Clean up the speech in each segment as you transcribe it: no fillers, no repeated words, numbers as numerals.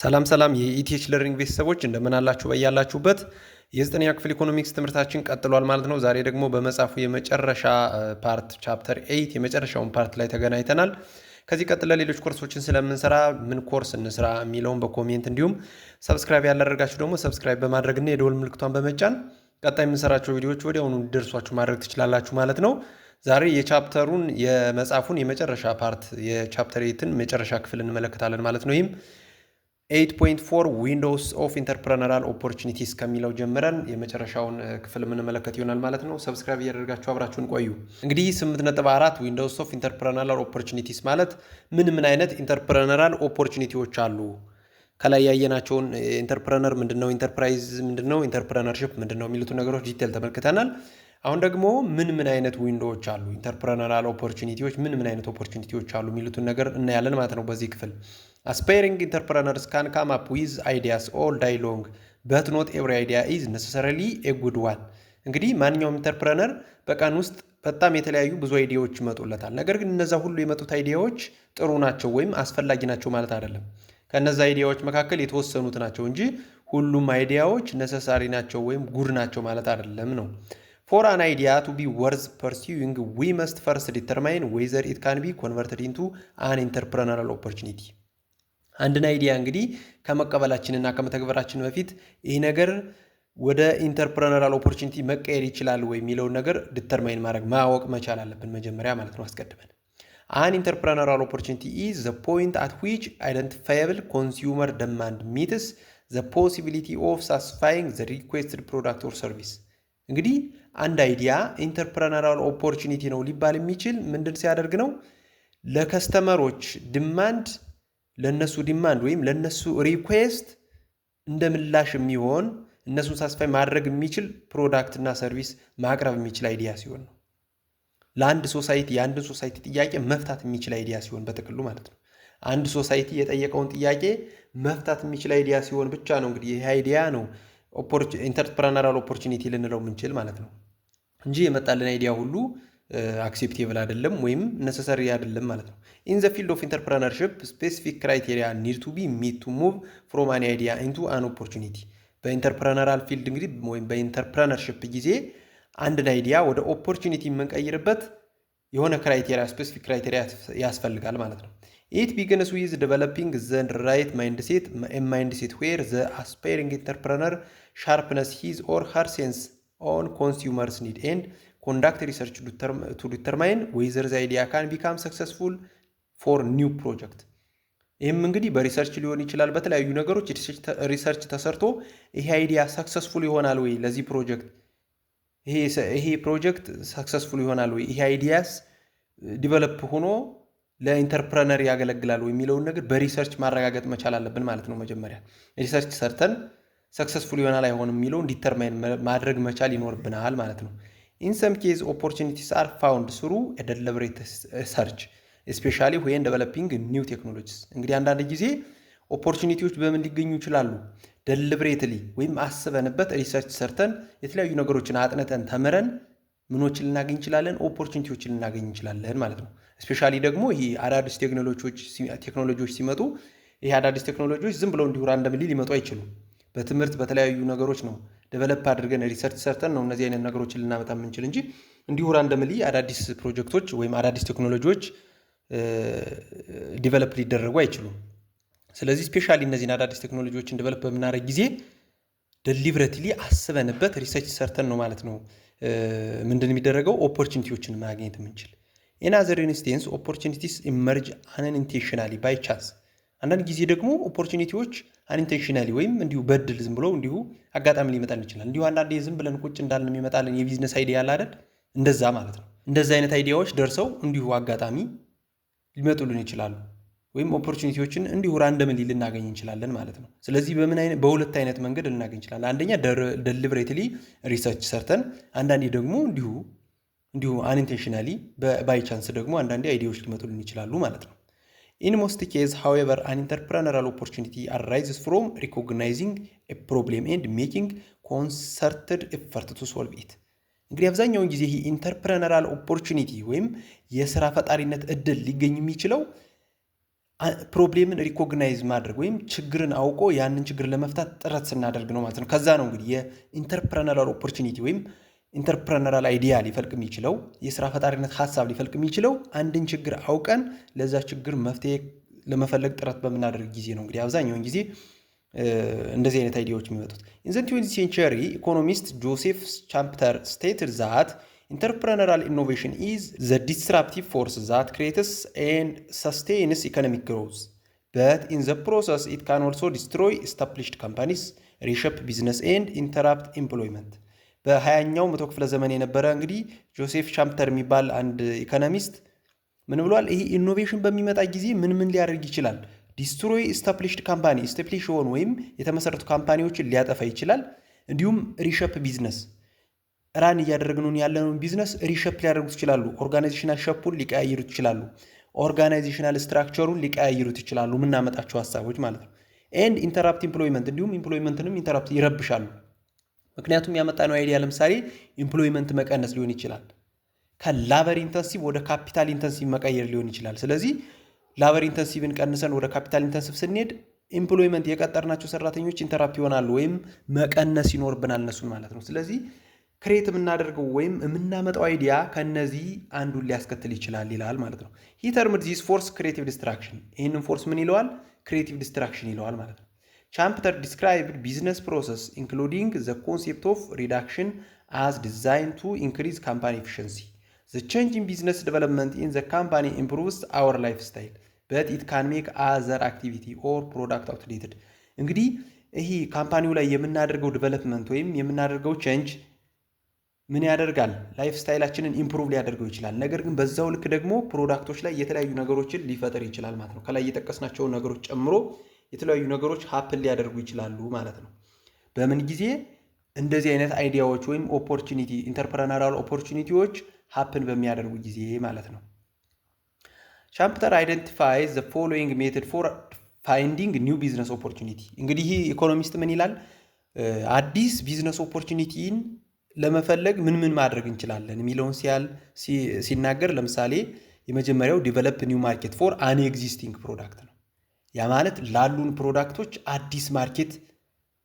ሰላም ሰላም የኢቲኤች ለርኒንግ ቤተሰቦች እንደምን አላችሁ? በያላችሁበት የዘጠነኛ ክፍል ኢኮኖሚክስ ትምህርታችን ቀጥሏል ማለት ነው። ዛሬ ደግሞ በመጽሐፉ የመጨረሻ ፓርት ቻፕተር 8 የመጨረሻውን ፓርት ላይ ተገናኝተናል። ከዚህ ቀጥለ ሌሎች ኮርሶችን ስለምንሰራ ምን ኮርስ እንስራ የሚለውን በኮሜንት እንዲሁም ሰብስክራይብ ያላደረጋችሁ ደግሞ ሰብስክራይብ በማድረግና የደወል ምልክቷን በመጫን ቀጣይ የምንሰራቸው ቪዲዮዎች ወዲያውኑ እንዲደርሷችሁ ማድረግ ትችላላችሁ ማለት ነው። ዛሬ የቻፕተሩን የመጽሐፉን የመጨረሻ ፓርት የቻፕተር 8ን መጨረሻ ክፍል እንመለከታለን ማለት ነው። ይህም 8.4 ዊንዶውስ ኦፍ ኢንተርፕረነራል ኦፖርቹኒቲስ ከሚለው ጀምረን የመጨረሻውን ክፍል የምንመለከት ይሆናል ማለት ነው። ሰብስክራይብ እያደረጋችሁ አብራችሁን ቆዩ። እንግዲህ 8.4 ዊንዶውስ ኦፍ ኢንተርፕረነራል ኦፖርቹኒቲስ ማለት ምን አይነት ኢንተርፕረነራል ኦፖርቹኒቲዎች አሉ? ከላይ ያየናቸውን ኢንተርፕረነር ምንድነው፣ ኢንተርፕራይዝ ምንድነው፣ ኢንተርፕረነርሺፕ ምንድነው የሚሉትን ነገሮች ዲቴል ተመልክተናል። አሁን ደግሞ ምን አይነት ዊንዶዎች አሉ፣ ኢንተርፕረነራል ኦፖርቹኒቲዎች ምን አይነት ኦፖርቹኒቲዎች አሉ የሚሉትን ነገር እናያለን ማለት ነው በዚህ ክፍል። Aspiring entrepreneurs can come up with ideas all day long, but not every idea is necessarily a good one. እንግዲህ ማንኛውም ኢንተርፕረነር በቀን ውስጥ በጣም የተለያዩ ብዙ አይዲያዎች ይመጡለታል። ነገር ግን እነዛ ሁሉ የመጡት አይዲያዎች ጥሩ ናቸው ወይም አስፈላጊ ናቸው ማለት አይደለም። ከነዛ አይዲያዎች መካከል የተወሰኑት ናቸው እንጂ ሁሉም አይዲያዎች ነሰሳሪ ናቸው ወይም ጉድ ናቸው ማለት አይደለም ነው። For an idea to be worth pursuing, we must first determine whether it can be converted into an entrepreneurial opportunity. አንድን አይዲያ እንግዲህ ከመቀበላችንና ከመተግበራችን በፊት ይህ ነገር ወደ ኢንተርፕረነራል ኦፖርቹኒቲ መቀየር ይችላል ወይ የሚለውን ነገር ዲተርማይን ማወቅ መቻል አለብን መጀመሪያ ማለት ነው አስቀድመን። An entrepreneurial opportunity is the point at which identifiable consumer demand meets the possibility of satisfying the requested product or service. እንግዲህ አንድ አይዲያ ኢንተርፕረነራል ኦፖርቹኒቲ ነው ሊባል የሚችል ምንድን ሲያደርግ ነው? ለከስተመሮች ዲማንድ ለነሱ ዲማንድ ወይም ለነሱ ሪኩዌስት እንደ ምላሽ የሚሆን እነሱን ሳስፋይ ማድረግ የሚችል ፕሮዳክት እና ሰርቪስ ማቅረብ የሚችል አይዲያ ሲሆን ነው። ለአንድ ሶሳይቲ የአንድን ሶሳይቲ ጥያቄ መፍታት የሚችል አይዲያ ሲሆን በጥቅሉ ማለት ነው። አንድ ሶሳይቲ የጠየቀውን ጥያቄ መፍታት የሚችል አይዲያ ሲሆን ብቻ ነው እንግዲህ ይሄ አይዲያ ነው ኢንተርፕረነራል ኦፖርቹኒቲ ልንለው የምንችል ማለት ነው እንጂ የመጣልን አይዲያ ሁሉ አክሴፕቴብል አይደለም ወይም ነሰሰሪ አይደለም ማለት ነው። In the field of entrepreneurship, specific criteria need to be met to move from an idea into an opportunity. በኢንተርፕረነራል ፊልድ እንግዲህ ወይም በኢንተርፕረነርሺፕ ጊዜ አንድን አይዲያ ወደ ኦፖርቹኒቲ የምንቀይርበት የሆነ ክራይቴሪያ ስፔሲፊክ ክራይቴሪያ ያስፈልጋል ማለት ነው። It begins with developing the right mindset, a mindset where the aspiring entrepreneur sharpens his or her sense on consumers' need and conduct research to determine whether the idea can become successful for new project. ይህም እንግዲህ በሪሰርች ሊሆን ይችላል። በተለያዩ ነገሮች ሪሰርች ተሰርቶ ይሄ አይዲያ ሰክሰስፉል ይሆናል ወይ፣ ለዚህ ፕሮጀክት ይሄ ፕሮጀክት ሰክሰስፉል ይሆናል ወይ፣ ይሄ አይዲያስ ዲቨሎፕ ሆኖ ለኢንተርፕረነር ያገለግላል ወይ የሚለውን ነገር በሪሰርች ማረጋገጥ መቻል አለብን ማለት ነው። መጀመሪያ ሪሰርች ሰርተን ሰክሰስፉል ይሆናል አይሆንም የሚለውን ዲተርማይን ማድረግ መቻል ይኖርብናል ማለት ነው። In some cases, opportunities are found through a deliberate search, especially when developing new technologies. እንግዲህ አንዳንድ ጊዜ ኦፖርቹኒቲዎች በምን ሊገኙ ይችላሉ? ደሊብሬትሊ ወይም አስበንበት ሪሰርች ሰርተን የተለያዩ ነገሮችን አጥነተን ተምረን ምኖችን ልናገኝ እንችላለን፣ ኦፖርቹኒቲዎችን ልናገኝ እንችላለን ማለት ነው። ስፔሻሊ ደግሞ ይሄ አዳዲስ ቴክኖሎጂዎች ሲመጡ ይሄ አዳዲስ ቴክኖሎጂዎች ዝም ብለው እንዲሁ ራንደምሊ ሊመጡ አይችሉም። በትምህርት በተለያዩ ነገሮች ነው ዴቨሎፕ አድርገን ሪሰርች ሰርተን ነው እነዚህ አይነት ነገሮችን ልናመጣ የምንችል እንጂ እንዲሁ ራንደምሊ አዳዲስ ፕሮጀክቶች ወይም አዳዲስ ቴክኖሎጂዎች ዲቨሎፕ ሊደረጉ አይችሉም። ስለዚህ ስፔሻሊ እነዚህን አዳዲስ ቴክኖሎጂዎችን ዴቨሎፕ በምናደርግ ጊዜ ዴሊብሬትሊ አስበንበት ሪሰርች ሰርተን ነው ማለት ነው ምንድን የሚደረገው ኦፖርቹኒቲዎችን ማግኘት የምንችል። In other instances, opportunities emerge unintentionally by chance. አንዳንድ ጊዜ ደግሞ ኦፖርቹኒቲዎች አንኢንቴንሽናሊ ወይም እንዲሁ በድል ዝም ብሎ እንዲሁ አጋጣሚ ሊመጣልን ይችላል። እንዲሁ አንዳንዴ ዝም ብለን ቁጭ እንዳልን የሚመጣልን የቢዝነስ አይዲያ አለ አይደል? እንደዛ ማለት ነው። እንደዛ አይነት አይዲያዎች ደርሰው እንዲሁ አጋጣሚ ሊመጡልን ይችላሉ። ወይም ኦፖርቹኒቲዎችን እንዲሁ ራንደምሊ ልናገኝ እንችላለን ማለት ነው። ስለዚህ በሁለት አይነት መንገድ ልናገኝ እንችላለን። አንደኛ ደሊብሬትሊ ሪሰርች ሰርተን፣ አንዳንዴ ደግሞ እንዲሁ አንኢንቴንሽናሊ ባይ ቻንስ ደግሞ አንዳንዴ አይዲያዎች ሊመጡልን ይችላሉ ማለት ነው። In most cases, however, an entrepreneurial opportunity arises from recognizing a problem and making concerted effort to solve it. እንግዲህ አብዛኛውን ጊዜ ይሄ ኢንተርፕረነራል ኦፖርቹኒቲ ወይም የስራ ፈጣሪነት እድል ሊገኝ የሚችለው ፕሮብሌምን ሪኮግናይዝ ማድረግ ወይም ችግርን አውቆ ያንን ችግር ለመፍታት ጥረት ስናደርግ ነው ማለት ነው። ከዛ ነው እንግዲህ የኢንተርፕረነራል ኦፖርቹኒቲ ወይም ኢንተርፕረነራል አይዲያ ሊፈልቅ የሚችለው የስራ ፈጣሪነት ሀሳብ ሊፈልቅ የሚችለው አንድን ችግር አውቀን ለዛ ችግር መፍትሄ ለመፈለግ ጥረት በምናደርግ ጊዜ ነው። እንግዲህ አብዛኛውን ጊዜ እንደዚህ አይነት አይዲያዎች የሚመጡት። ኢን ዘ 20th century ኢኮኖሚስት ጆሴፍ ቻምፕተር ስቴትድ ዛት entrepreneurial innovation is the disruptive force that creates and sustains economic growth. But in the process, it can also destroy established companies, reshape business and interrupt employment. በ20ኛው መቶ ክፍለ ዘመን የነበረ እንግዲህ ጆሴፍ ቻምፕተር የሚባል አንድ ኢኮኖሚስት ምን ብሏል? ይሄ ኢኖቬሽን በሚመጣ ጊዜ ምን ሊያደርግ ይችላል? ዲስትሮይ established company established የሆኑ ወይም የተመሰረቱ ካምፓኒዎችን ሊያጠፋ ይችላል። እንዲሁም ሪሸፕ ቢዝነስ ራን እያደረግነውን ያለነውን ቢዝነስ ሪሸፕ ሊያደርጉት ይችላሉ። ኦርጋናይዜሽናል ሸፑን ሊቀያይሩት ይችላሉ። ኦርጋናይዜሽናል ስትራክቸሩን ሊቀያይሩት ይችላሉ። የምናመጣቸው ሀሳቦች ማለት ነው። ኤንድ ኢንተራፕት ኢምፕሎይመንት እንዲሁም ኢምፕሎይመንትንም ኢንተራፕት ይረብሻሉ። ምክንያቱም ያመጣነው አይዲያ ለምሳሌ ኢምፕሎይመንት መቀነስ ሊሆን ይችላል። ከላበር ኢንተንሲቭ ወደ ካፒታል ኢንተንሲቭ መቀየር ሊሆን ይችላል። ስለዚህ ላበር ኢንተንሲቭን ቀንሰን ወደ ካፒታል ኢንተንሲቭ ስንሄድ ኢምፕሎይመንት የቀጠርናቸው ሰራተኞች ኢንተራፕት ይሆናሉ ወይም መቀነስ ይኖርብናል እነሱን ማለት ነው። ስለዚህ ክሬት የምናደርገው ወይም የምናመጣው አይዲያ ከነዚህ አንዱን ሊያስከትል ይችላል ይላል ማለት ነው። ሂ ተርምድ ዚስ ፎርስ ክሬቲቭ ዲስትራክሽን። ይህንን ፎርስ ምን ይለዋል? ክሬቲቭ ዲስትራክሽን ይለዋል ማለት ነው። ቻምፕተር ዲስክራይብድ ቢዝነስ ፕሮሰስ ኢንክሉዲንግ ዘ ኮንሴፕት ኦፍ ሪዳክሽን አዝ ዲዛይን ቱ ኢንክሪዝ ካምፓኒ ኤፊሽንሲ ዘ ቼንጅ ኢን ቢዝነስ ዴቨሎፕመንት ኢን ዘ ካምፓኒ ኢምፕሩቭስ አወር ላይፍ ስታይል በት ኢት ካን ሜክ አዘር አክቲቪቲ ኦር ፕሮዳክት አውትዴትድ። እንግዲህ ይህ ካምፓኒው ላይ የምናደርገው ዴቨሎፕመንት ወይም የምናደርገው ቼንጅ ምን ያደርጋል? ላይፍ ስታይላችንን ኢምፕሩቭ ሊያደርገው ይችላል። ነገር ግን በዛው ልክ ደግሞ ፕሮዳክቶች ላይ የተለያዩ ነገሮችን ሊፈጥር ይችላል ማለት ነው። ከላይ የጠቀስናቸውን ነገሮች ጨምሮ የተለያዩ ነገሮች ሀፕን ሊያደርጉ ይችላሉ ማለት ነው። በምን ጊዜ? እንደዚህ አይነት አይዲያዎች ወይም ኦፖርቹኒቲ ኢንተርፕረነራል ኦፖርቹኒቲዎች ሀፕን በሚያደርጉ ጊዜ ማለት ነው። ቻምፕተር አይደንቲፋይዝ ዘ ፎሎዊንግ ሜተድ ፎር ፋይንዲንግ ኒው ቢዝነስ ኦፖርቹኒቲ። እንግዲህ ይህ ኢኮኖሚስት ምን ይላል? አዲስ ቢዝነስ ኦፖርቹኒቲን ለመፈለግ ምን ማድረግ እንችላለን የሚለውን ሲናገር ለምሳሌ የመጀመሪያው ዲቨሎፕ ኒው ማርኬት ፎር አን ኤግዚስቲንግ ፕሮዳክት ነው። ያ ማለት ላሉን ፕሮዳክቶች አዲስ ማርኬት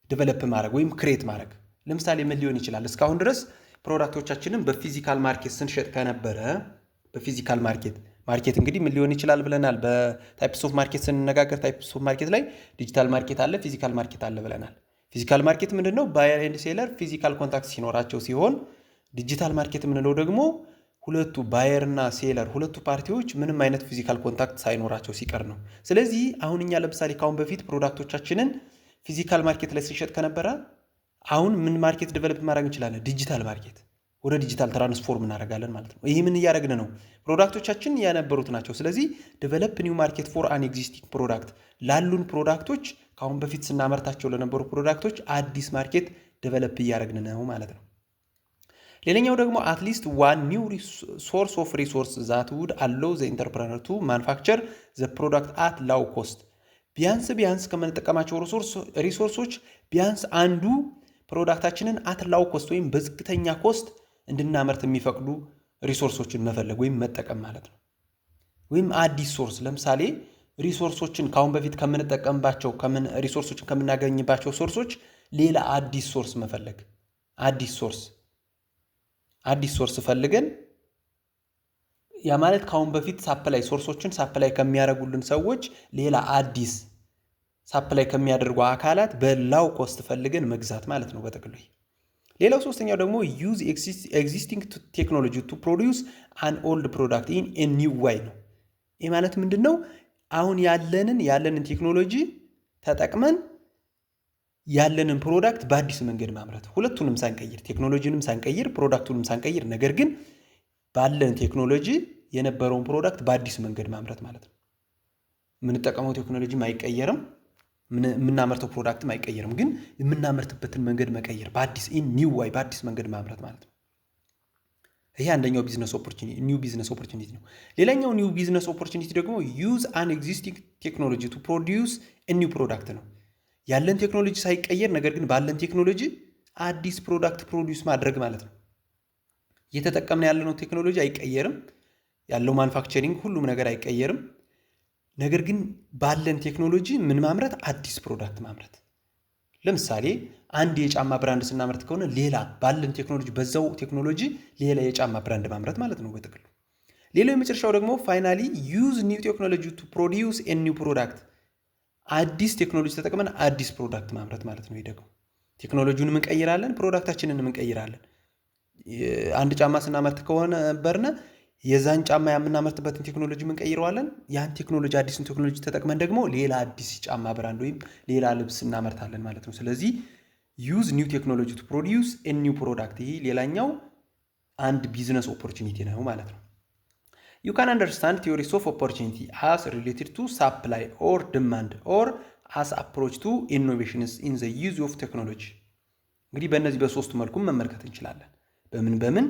ዲቨሎፕ ማድረግ ወይም ክሬት ማድረግ። ለምሳሌ ምን ሊሆን ይችላል? እስካሁን ድረስ ፕሮዳክቶቻችንን በፊዚካል ማርኬት ስንሸጥ ከነበረ በፊዚካል ማርኬት እንግዲህ ምን ሊሆን ይችላል ብለናል። በታይፕስ ኦፍ ማርኬት ስንነጋገር ታይፕስ ኦፍ ማርኬት ላይ ዲጂታል ማርኬት አለ፣ ፊዚካል ማርኬት አለ ብለናል። ፊዚካል ማርኬት ምንድነው? ባየር ኤንድ ሴለር ፊዚካል ኮንታክት ሲኖራቸው ሲሆን ዲጂታል ማርኬት የምንለው ደግሞ ሁለቱ ባየር እና ሴለር ሁለቱ ፓርቲዎች ምንም አይነት ፊዚካል ኮንታክት ሳይኖራቸው ሲቀር ነው። ስለዚህ አሁን እኛ ለምሳሌ ካሁን በፊት ፕሮዳክቶቻችንን ፊዚካል ማርኬት ላይ ስንሸጥ ከነበረ አሁን ምን ማርኬት ዴቨሎፕ ማድረግ እንችላለን? ዲጂታል ማርኬት ወደ ዲጂታል ትራንስፎርም እናደርጋለን ማለት ነው። ይህ ምን እያደረግን ነው? ፕሮዳክቶቻችን ያነበሩት ናቸው። ስለዚህ ዴቨሎፕ ኒው ማርኬት ፎር አን ኤግዚስቲንግ ፕሮዳክት ላሉን ፕሮዳክቶች ካሁን በፊት ስናመርታቸው ለነበሩ ፕሮዳክቶች አዲስ ማርኬት ዴቨሎፕ እያደረግን ነው ማለት ነው። ሌላኛው ደግሞ አትሊስት ዋን ኒው ሶርስ ኦፍ ሪሶርስ ዛት ውድ አለው ዘ ኢንተርፕረነር ቱ ማኑፋክቸር ዘ ፕሮዳክት አት ላው ኮስት። ቢያንስ ከምንጠቀማቸው ሪሶርሶች ቢያንስ አንዱ ፕሮዳክታችንን አት ላው ኮስት ወይም በዝቅተኛ ኮስት እንድናመርት የሚፈቅዱ ሪሶርሶችን መፈለግ ወይም መጠቀም ማለት ነው። ወይም አዲስ ሶርስ ለምሳሌ ሪሶርሶችን ካሁን በፊት ከምንጠቀምባቸው ሪሶርሶችን ከምናገኝባቸው ሶርሶች ሌላ አዲስ ሶርስ መፈለግ። አዲስ ሶርስ ፈልገን ያ ማለት ካሁን በፊት ሶርሶችን ሳፕላይ ከሚያደርጉልን ሰዎች ሌላ አዲስ ሳፕላይ ከሚያደርጉ አካላት በላው ኮስት ፈልገን መግዛት ማለት ነው በጥቅሉ። ሌላው ሶስተኛው ደግሞ ዩዝ ኤግዚስቲንግ ቴክኖሎጂ ቱ ፕሮዲውስ አን ኦልድ ፕሮዳክት ኢን ኤ ኒው ዋይ ነው። ይህ ማለት ምንድን ነው? አሁን ያለንን ቴክኖሎጂ ተጠቅመን ያለንን ፕሮዳክት በአዲስ መንገድ ማምረት፣ ሁለቱንም ሳንቀይር፣ ቴክኖሎጂንም ሳንቀይር፣ ፕሮዳክቱንም ሳንቀይር፣ ነገር ግን ባለን ቴክኖሎጂ የነበረውን ፕሮዳክት በአዲስ መንገድ ማምረት ማለት ነው። የምንጠቀመው ቴክኖሎጂም አይቀየርም፣ የምናመርተው ፕሮዳክትም አይቀየርም፣ ግን የምናመርትበትን መንገድ መቀየር፣ ኒው ዋይ በአዲስ መንገድ ማምረት ማለት ነው። ይሄ አንደኛው ኒው ቢዝነስ ኦፖርቹኒቲ ነው። ሌላኛው ኒው ቢዝነስ ኦፖርቹኒቲ ደግሞ ዩዝ አን ኤግዚስቲንግ ቴክኖሎጂ ቱ ፕሮዲውስ ኒው ፕሮዳክት ነው። ያለን ቴክኖሎጂ ሳይቀየር ነገር ግን ባለን ቴክኖሎጂ አዲስ ፕሮዳክት ፕሮዲውስ ማድረግ ማለት ነው። እየተጠቀምን ያለነው ቴክኖሎጂ አይቀየርም፣ ያለው ማኑፋክቸሪንግ ሁሉም ነገር አይቀየርም። ነገር ግን ባለን ቴክኖሎጂ ምን ማምረት አዲስ ፕሮዳክት ማምረት ለምሳሌ አንድ የጫማ ብራንድ ስናመርት ከሆነ ሌላ ባለን ቴክኖሎጂ በዛው ቴክኖሎጂ ሌላ የጫማ ብራንድ ማምረት ማለት ነው በጥቅሉ ሌላው የመጨረሻው ደግሞ ፋይናሊ ዩዝ ኒው ቴክኖሎጂ ቱ ፕሮዲዩስ ኤ ኒው ፕሮዳክት አዲስ ቴክኖሎጂ ተጠቅመን አዲስ ፕሮዳክት ማምረት ማለት ነው ይደግሞ ቴክኖሎጂውን ምን ቀይራለን ፕሮዳክታችንን ምን ቀይራለን አንድ ጫማ ስናመርት ከሆነ በርነ የዛን ጫማ የምናመርትበትን ቴክኖሎጂ ምን ቀይረዋለን ያን ቴክኖሎጂ አዲስን ቴክኖሎጂ ተጠቅመን ደግሞ ሌላ አዲስ ጫማ ብራንድ ወይም ሌላ ልብስ እናመርታለን ማለት ነው ስለዚህ ዩዝ ኒው ቴክኖሎጂ ቱ ፕሮዲዩስ ኤ ኒው ፕሮዳክት ይሄ ሌላኛው አንድ ቢዝነስ ኦፖርቹኒቲ ነው ማለት ነው you can understand theories of opportunity as related to supply or demand or as approach to innovations in the use of technology እንግዲህ በእነዚህ በሶስቱ መልኩ መመልከት እንችላለን በምን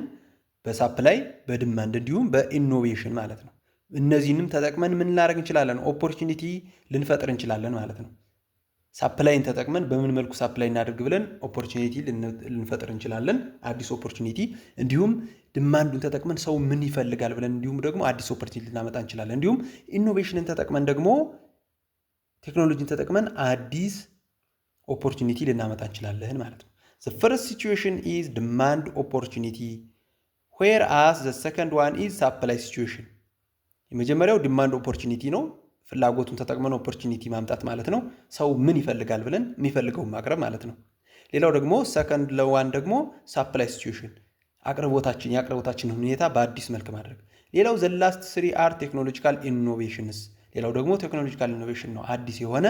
በሳፕላይ በዲማንድ እንዲሁም በኢኖቬሽን ማለት ነው እነዚህንም ተጠቅመን ምን ላደርግ እንችላለን ኦፖርቹኒቲ ልንፈጥር እንችላለን ማለት ነው ሳፕላይን ተጠቅመን በምን መልኩ ሳፕላይ እናድርግ ብለን ኦፖርቹኒቲ ልንፈጥር እንችላለን አዲስ ኦፖርቹኒቲ እንዲሁም ዲማንዱን ተጠቅመን ሰው ምን ይፈልጋል ብለን እንዲሁም ደግሞ አዲስ ኦፖርቹኒቲ ልናመጣ እንችላለን እንዲሁም ኢኖቬሽንን ተጠቅመን ደግሞ ቴክኖሎጂን ተጠቅመን አዲስ ኦፖርቹኒቲ ልናመጣ እንችላለን ማለት ነው the first situation is demand opportunity whereas the second one is supply situation የመጀመሪያው ዲማንድ ኦፖርቹኒቲ ነው ፍላጎቱን ተጠቅመን ኦፖርቹኒቲ ማምጣት ማለት ነው ሰው ምን ይፈልጋል ብለን የሚፈልገውን ማቅረብ ማለት ነው ሌላው ደግሞ ሰከንድ ለዋን ደግሞ ሰፕላይ ሲቹዌሽን ያቅርቦታችን ሁኔታ በአዲስ መልክ ማድረግ ሌላው the last 3 are technological innovations ሌላው ደግሞ ቴክኖሎጂካል ኢኖቬሽን ነው አዲስ የሆነ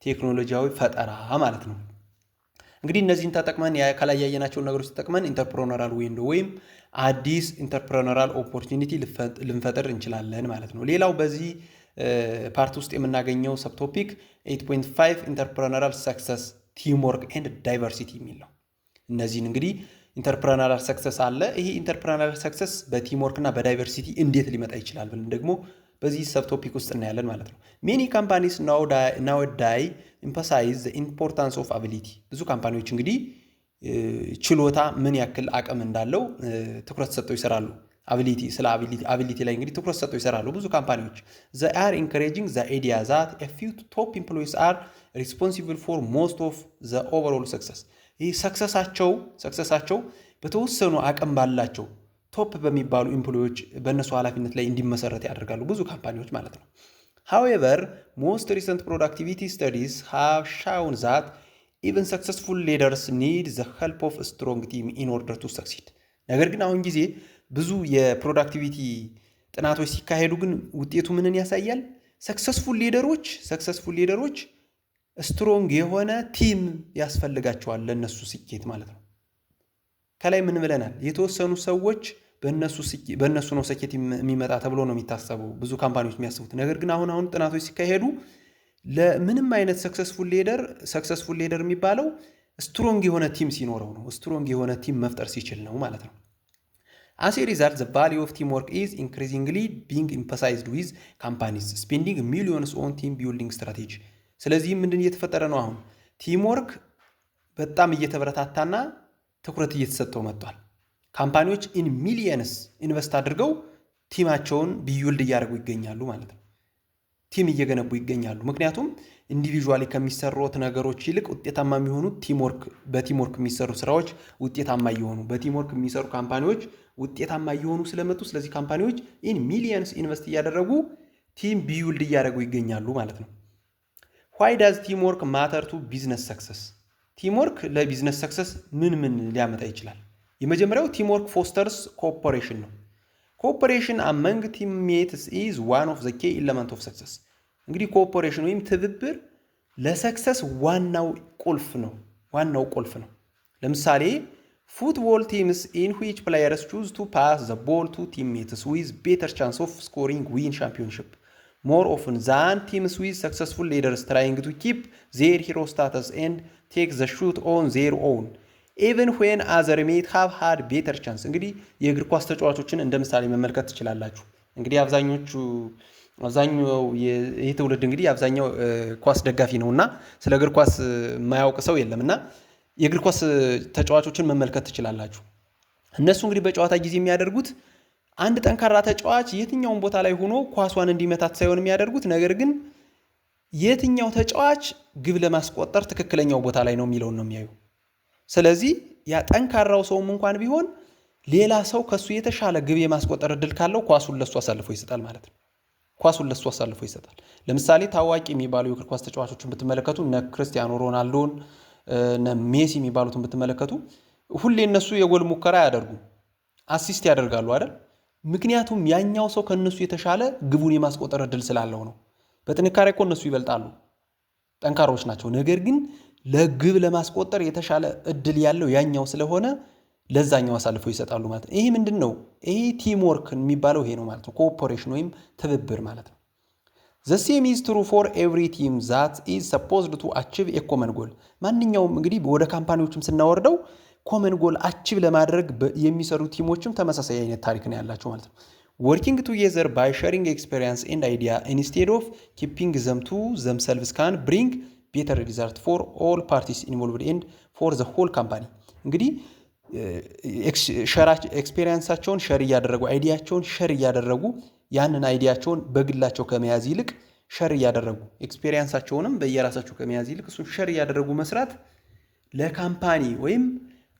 ቴክኖሎጂያዊ ፈጠራ ማለት ነው እንግዲህ እነዚህን ተጠቅመን ከላይ ያየናቸው ነገሮች ተጠቅመን ኢንተርፕረነራል ዊንዶ ወይም አዲስ ኢንተርፕረነራል ኦፖርቹኒቲ ልንፈጥር እንችላለን ማለት ነው ሌላው በዚህ ፓርት ውስጥ የምናገኘው ሰብ ቶፒክ 8.5 ኢንተርፕረነራል ሰክሰስ ቲም ወርክ ኤንድ ዳይቨርሲቲ የሚል ነው እነዚህን እንግዲህ ኢንተርፕረነራል ሰክሰስ አለ ይሄ ኢንተርፕረነራል ሰክሰስ በቲም ወርክ እና በዳይቨርሲቲ እንዴት ሊመጣ ይችላል ብለን ደግሞ በዚህ ሰብ ቶፒክ ውስጥ እናያለን ማለት ነው many companies nowadays emphasize the importance of ability ብዙ ካምፓኒዎች እንግዲህ ችሎታ ምን ያክል አቅም እንዳለው ትኩረት ሰጥተው ይሰራሉ ability ላይ እንግዲህ ትኩረት ሰጥተው ይሰራሉ ብዙ ካምፓኒዎች they are encouraging the idea that a few top employees are responsible for most of the overall success ይህ ሰክሰሳቸው በተወሰኑ አቅም ባላቸው ቶፕ በሚባሉ ኤምፕሎይዎች በእነሱ ኃላፊነት ላይ እንዲመሰረት ያደርጋሉ ብዙ ካምፓኒዎች ማለት ነው however most recent productivity studies have shown that even successful leaders need the help of a strong team in order to succeed ነገር ግን አሁን ጊዜ ብዙ የፕሮዳክቲቪቲ ጥናቶች ሲካሄዱ ግን ውጤቱ ምንን ያሳያል ሰክሰስፉል ሊደሮች ስትሮንግ የሆነ ቲም ያስፈልጋቸዋል ለነሱ ስኬት ማለት ነው ከላይ ምን ብለናል የተወሰኑ ሰዎች በእነሱ ነው ስኬት የሚመጣ ተብሎ ነው የሚታሰበው ብዙ ካምፓኒዎች የሚያስቡት ነገር ግን አሁን ጥናቶች ሲካሄዱ ለምንም አይነት ሰክሰስፉል ሊደር የሚባለው ስትሮንግ የሆነ ቲም ሲኖረው ነው ስትሮንግ የሆነ ቲም መፍጠር ሲችል ነው ማለት ነው As a result, the value of teamwork is increasingly being emphasized with companies spending millions on team building strategy. ስለዚህ ምንድን እየተፈጠረ ነው አሁን ቲምወርክ በጣም እየተበረታታና ትኩረት እየተሰጠው መጥቷል ካምፓኒዎች ኢን ሚሊየንስ ኢንቨስት አድርገው ቲማቸውን ቢውልድ እያደረጉ ይገኛሉ ማለት ነው ቲም እየገነቡ ይገኛሉ ምክንያቱም ኢንዲቪጁዋሊ ከሚሰሩት ነገሮች ይልቅ ውጤታማ የሚሆኑት በቲምወርክ የሚሰሩ ስራዎች ውጤታማ ይሆኑ በቲምወርክ የሚሰሩ ካምፓኒዎች ውጤታማ ይሆኑ ስለመጡ ስለዚህ ካምፓኒዎች ኢን ሚሊየንስ ኢንቨስት እያደረጉ ቲም ቢውልድ እያደረጉ ይገኛሉ ማለት ነው why does teamwork matter to business success teamwork ለቢዝነስ ሰክሰስ ምን ሊያመጣ ይችላል የመጀመሪያው teamwork fosters cooperation ነው cooperation among teammates is one of the key elements of success እንግዲህ cooperation ወይም ትብብር ለሰክሰስ ዋናው ቁልፍ ነው ለምሳሌ football teams in which players choose to pass the ball to teammates with better chance of scoring win championship more often than teams with successful leaders trying to keep their hero status and take the shoot on their own even when other may have had better chance እንግዲህ የእግር ኳስ ተጫዋቾችን እንደ ምሳሌ መመልከት ትችላላችሁ እንግዲህ አብዛኛው የትውልድ እንግዲህ አብዛኛው ኳስ ደጋፊ ነውና ስለ እግር ኳስ የማያውቅ ሰው የለምና የእግር ኳስ ተጫዋቾችን መመልከት ትችላላችሁ እነሱ እንግዲህ በጨዋታ ጊዜ የሚያደርጉት አንድ ጠንካራ ተጫዋች የትኛውን ቦታ ላይ ሆኖ ኳሷን እንዲመታት ሳይሆን የሚያደርጉት ነገር ግን የትኛው ተጫዋች ግብ ለማስቆጠር ትክክለኛው ቦታ ላይ ነው የሚለውን ነው የሚያዩ። ስለዚህ ያ ጠንካራው ሰውም እንኳን ቢሆን ሌላ ሰው ከሱ የተሻለ ግብ የማስቆጠር እድል ካለው ኳሱን ለሱ አሳልፎ ይሰጣል ማለት ነው። ኳሱን ለሱ አሳልፎ ይሰጣል። ለምሳሌ ታዋቂ የሚባሉ የእግር ኳስ ተጫዋቾችን ብትመለከቱ እነ ክርስቲያኖ ሮናልዶን እነ ሜሲ የሚባሉትን ብትመለከቱ ሁሌ እነሱ የጎል ሙከራ ያደርጉ አሲስት ያደርጋሉ አይደል? ምክንያቱም ያኛው ሰው ከነሱ የተሻለ ግቡን የማስቆጠር እድል ስላለው ነው። በጥንካሬ እኮ እነሱ ይበልጣሉ፣ ጠንካሮች ናቸው። ነገር ግን ለግብ ለማስቆጠር የተሻለ እድል ያለው ያኛው ስለሆነ ለዛኛው አሳልፈው ይሰጣሉ ማለት ነው። ይሄ ምንድን ነው? ይሄ ቲም ወርክ የሚባለው ይሄ ነው ማለት ነው። ኮኦፐሬሽን ወይም ትብብር ማለት ነው። The same is true for every team that is supposed to achieve a common goal። ማንኛውም እንግዲህ ወደ ካምፓኒዎችም ስናወርደው ኮመን ጎል አቺቭ ለማድረግ የሚሰሩ ቲሞችም ተመሳሳይ አይነት ታሪክ ነው ያላቸው ማለት ነው። working together by sharing experience and idea instead of keeping them to themselves can bring better result for all parties involved and for the whole company። እንግዲህ ኤክስፔሪንሳቸውን ሸር እያደረጉ አይዲያቸውን ሸር እያደረጉ ያንን አይዲያቸውን በግላቸው ከመያዝ ይልቅ ሸር እያደረጉ ኤክስፔሪንሳቸውንም በየራሳቸው ከመያዝ ይልቅ እሱን ሸር እያደረጉ መስራት ለካምፓኒ ወይም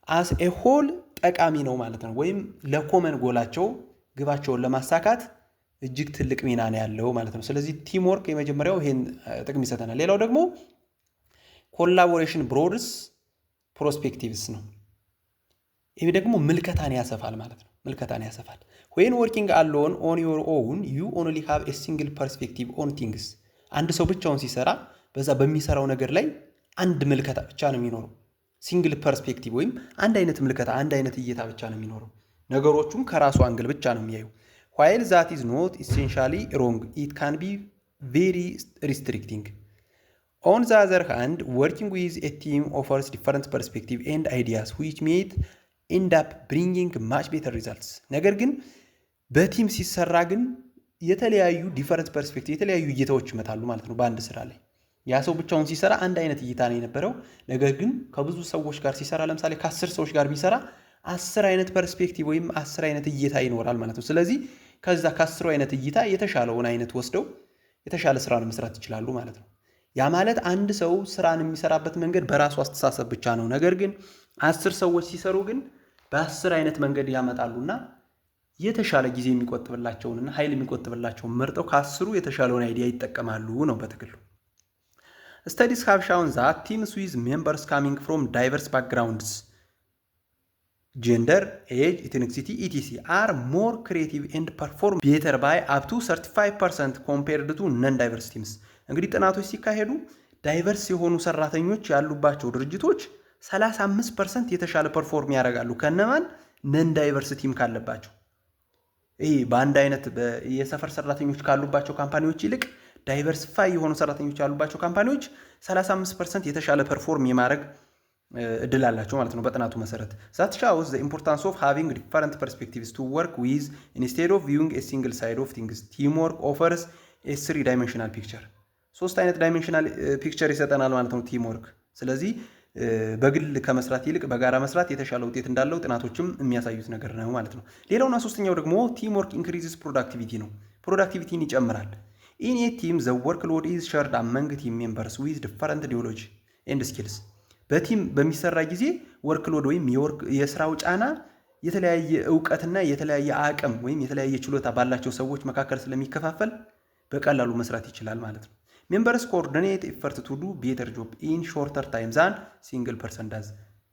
አስ ኤ ሆል ጠቃሚ ነው ማለት ነው። ወይም ለኮመን ጎላቸው ግባቸውን ለማሳካት እጅግ ትልቅ ሚና ነው ያለው ማለት ነው። ስለዚህ ቲም ወርክ የመጀመሪያው ይሄን ጥቅም ይሰጠናል። ሌላው ደግሞ ኮላቦሬሽን ብሮድስ ፕሮስፔክቲቭስ ነው። ይሄ ደግሞ ምልከታን ያሰፋል ማለት ነው። ምልከታን ያሰፋል። when working alone on your own you only have a single perspective on things። አንድ ሰው ብቻውን ሲሰራ በዛ በሚሰራው ነገር ላይ አንድ ምልከታ ብቻ ነው የሚኖረው። ሲንግል ፐርስፔክቲቭ ወይም አንድ አይነት ምልከታ አንድ አይነት እይታ ብቻ ነው የሚኖረው። ነገሮቹም ከራሱ አንግል ብቻ ነው የሚያዩ። while that is not essentially wrong it can be very restricting። on the other hand working with a team offers different perspective and ideas which may end up bringing much better results። ነገር ግን በቲም ሲሰራ ግን የተለያዩ ዲፈረንት ፐርስፔክቲቭ የተለያዩ እይታዎች ይመጣሉ ማለት ነው በአንድ ስራ ላይ። ያ ሰው ብቻውን ሲሰራ አንድ አይነት እይታ ነው የነበረው። ነገር ግን ከብዙ ሰዎች ጋር ሲሰራ ለምሳሌ ከ10 ሰዎች ጋር ቢሰራ 10 አይነት ፐርስፔክቲቭ ወይም 10 አይነት እይታ ይኖራል ማለት ነው። ስለዚህ ከዛ ከ10 አይነት እይታ የተሻለውን አይነት ወስደው የተሻለ ስራን መስራት ይችላሉ ማለት ነው። ያ ማለት አንድ ሰው ስራን የሚሰራበት መንገድ በራሱ አስተሳሰብ ብቻ ነው። ነገር ግን 10 ሰዎች ሲሰሩ ግን በ10 አይነት መንገድ ያመጣሉና የተሻለ ጊዜ የሚቆጥብላቸውንና ኃይል የሚቆጥብላቸውን መርጠው ከ10ሩ የተሻለውን አይዲያ ይጠቀማሉ ነው በትክክሉ። Studies have shown that teams with members coming from diverse backgrounds, gender, age, ethnicity, etc. are more creative and perform better by up to 35% compared to non-diverse teams። እንግዲህ ጥናቶች ሲካሄዱ ዳይቨርስ የሆኑ ሰራተኞች ያሉባቸው ድርጅቶች 35% የተሻለ ፐርፎርም ያደርጋሉ ከነማን ነን ዳይቨርስ ቲም ካለባቸው። ይሄ በአንድ አይነት የሰፈር ሰራተኞች ካሉባቸው ካምፓኒዎች ይልቅ ዳይቨርሲፋይ የሆኑ ሰራተኞች ያሉባቸው ካምፓኒዎች 35% የተሻለ ፐርፎርም የማድረግ እድል አላቸው ማለት ነው በጥናቱ መሰረት። that shows the importance of having different perspectives to work with instead of viewing a single side of things. Teamwork offers a three-dimensional picture። ሶስት አይነት ዳይሜንሽናል ፒክቸር ይሰጠናል ማለት ነው ቲምወርክ። ስለዚህ በግል ከመስራት ይልቅ በጋራ መስራት የተሻለ ውጤት እንዳለው ጥናቶችም የሚያሳዩት ነገር ነው ማለት ነው። ሌላውና ሶስተኛው ደግሞ ቲምወርክ ኢንክሪዝስ ፕሮዳክቲቪቲ ነው። ፕሮዳክቲቪቲን ይጨምራል። in a team the workload is shared among team members with different ideology and skills። በቲም በሚሰራ ጊዜ ወርክሎድ ወይም የስራው ጫና የተለያየ ዕውቀትና የተለያየ አቅም ወይም የተለያየ ችሎታ ባላቸው ሰዎች መካከል ስለሚከፋፈል በቀላሉ መስራት ይችላል ማለት ነው። members coordinate effort to do better job in shorter time than single person does።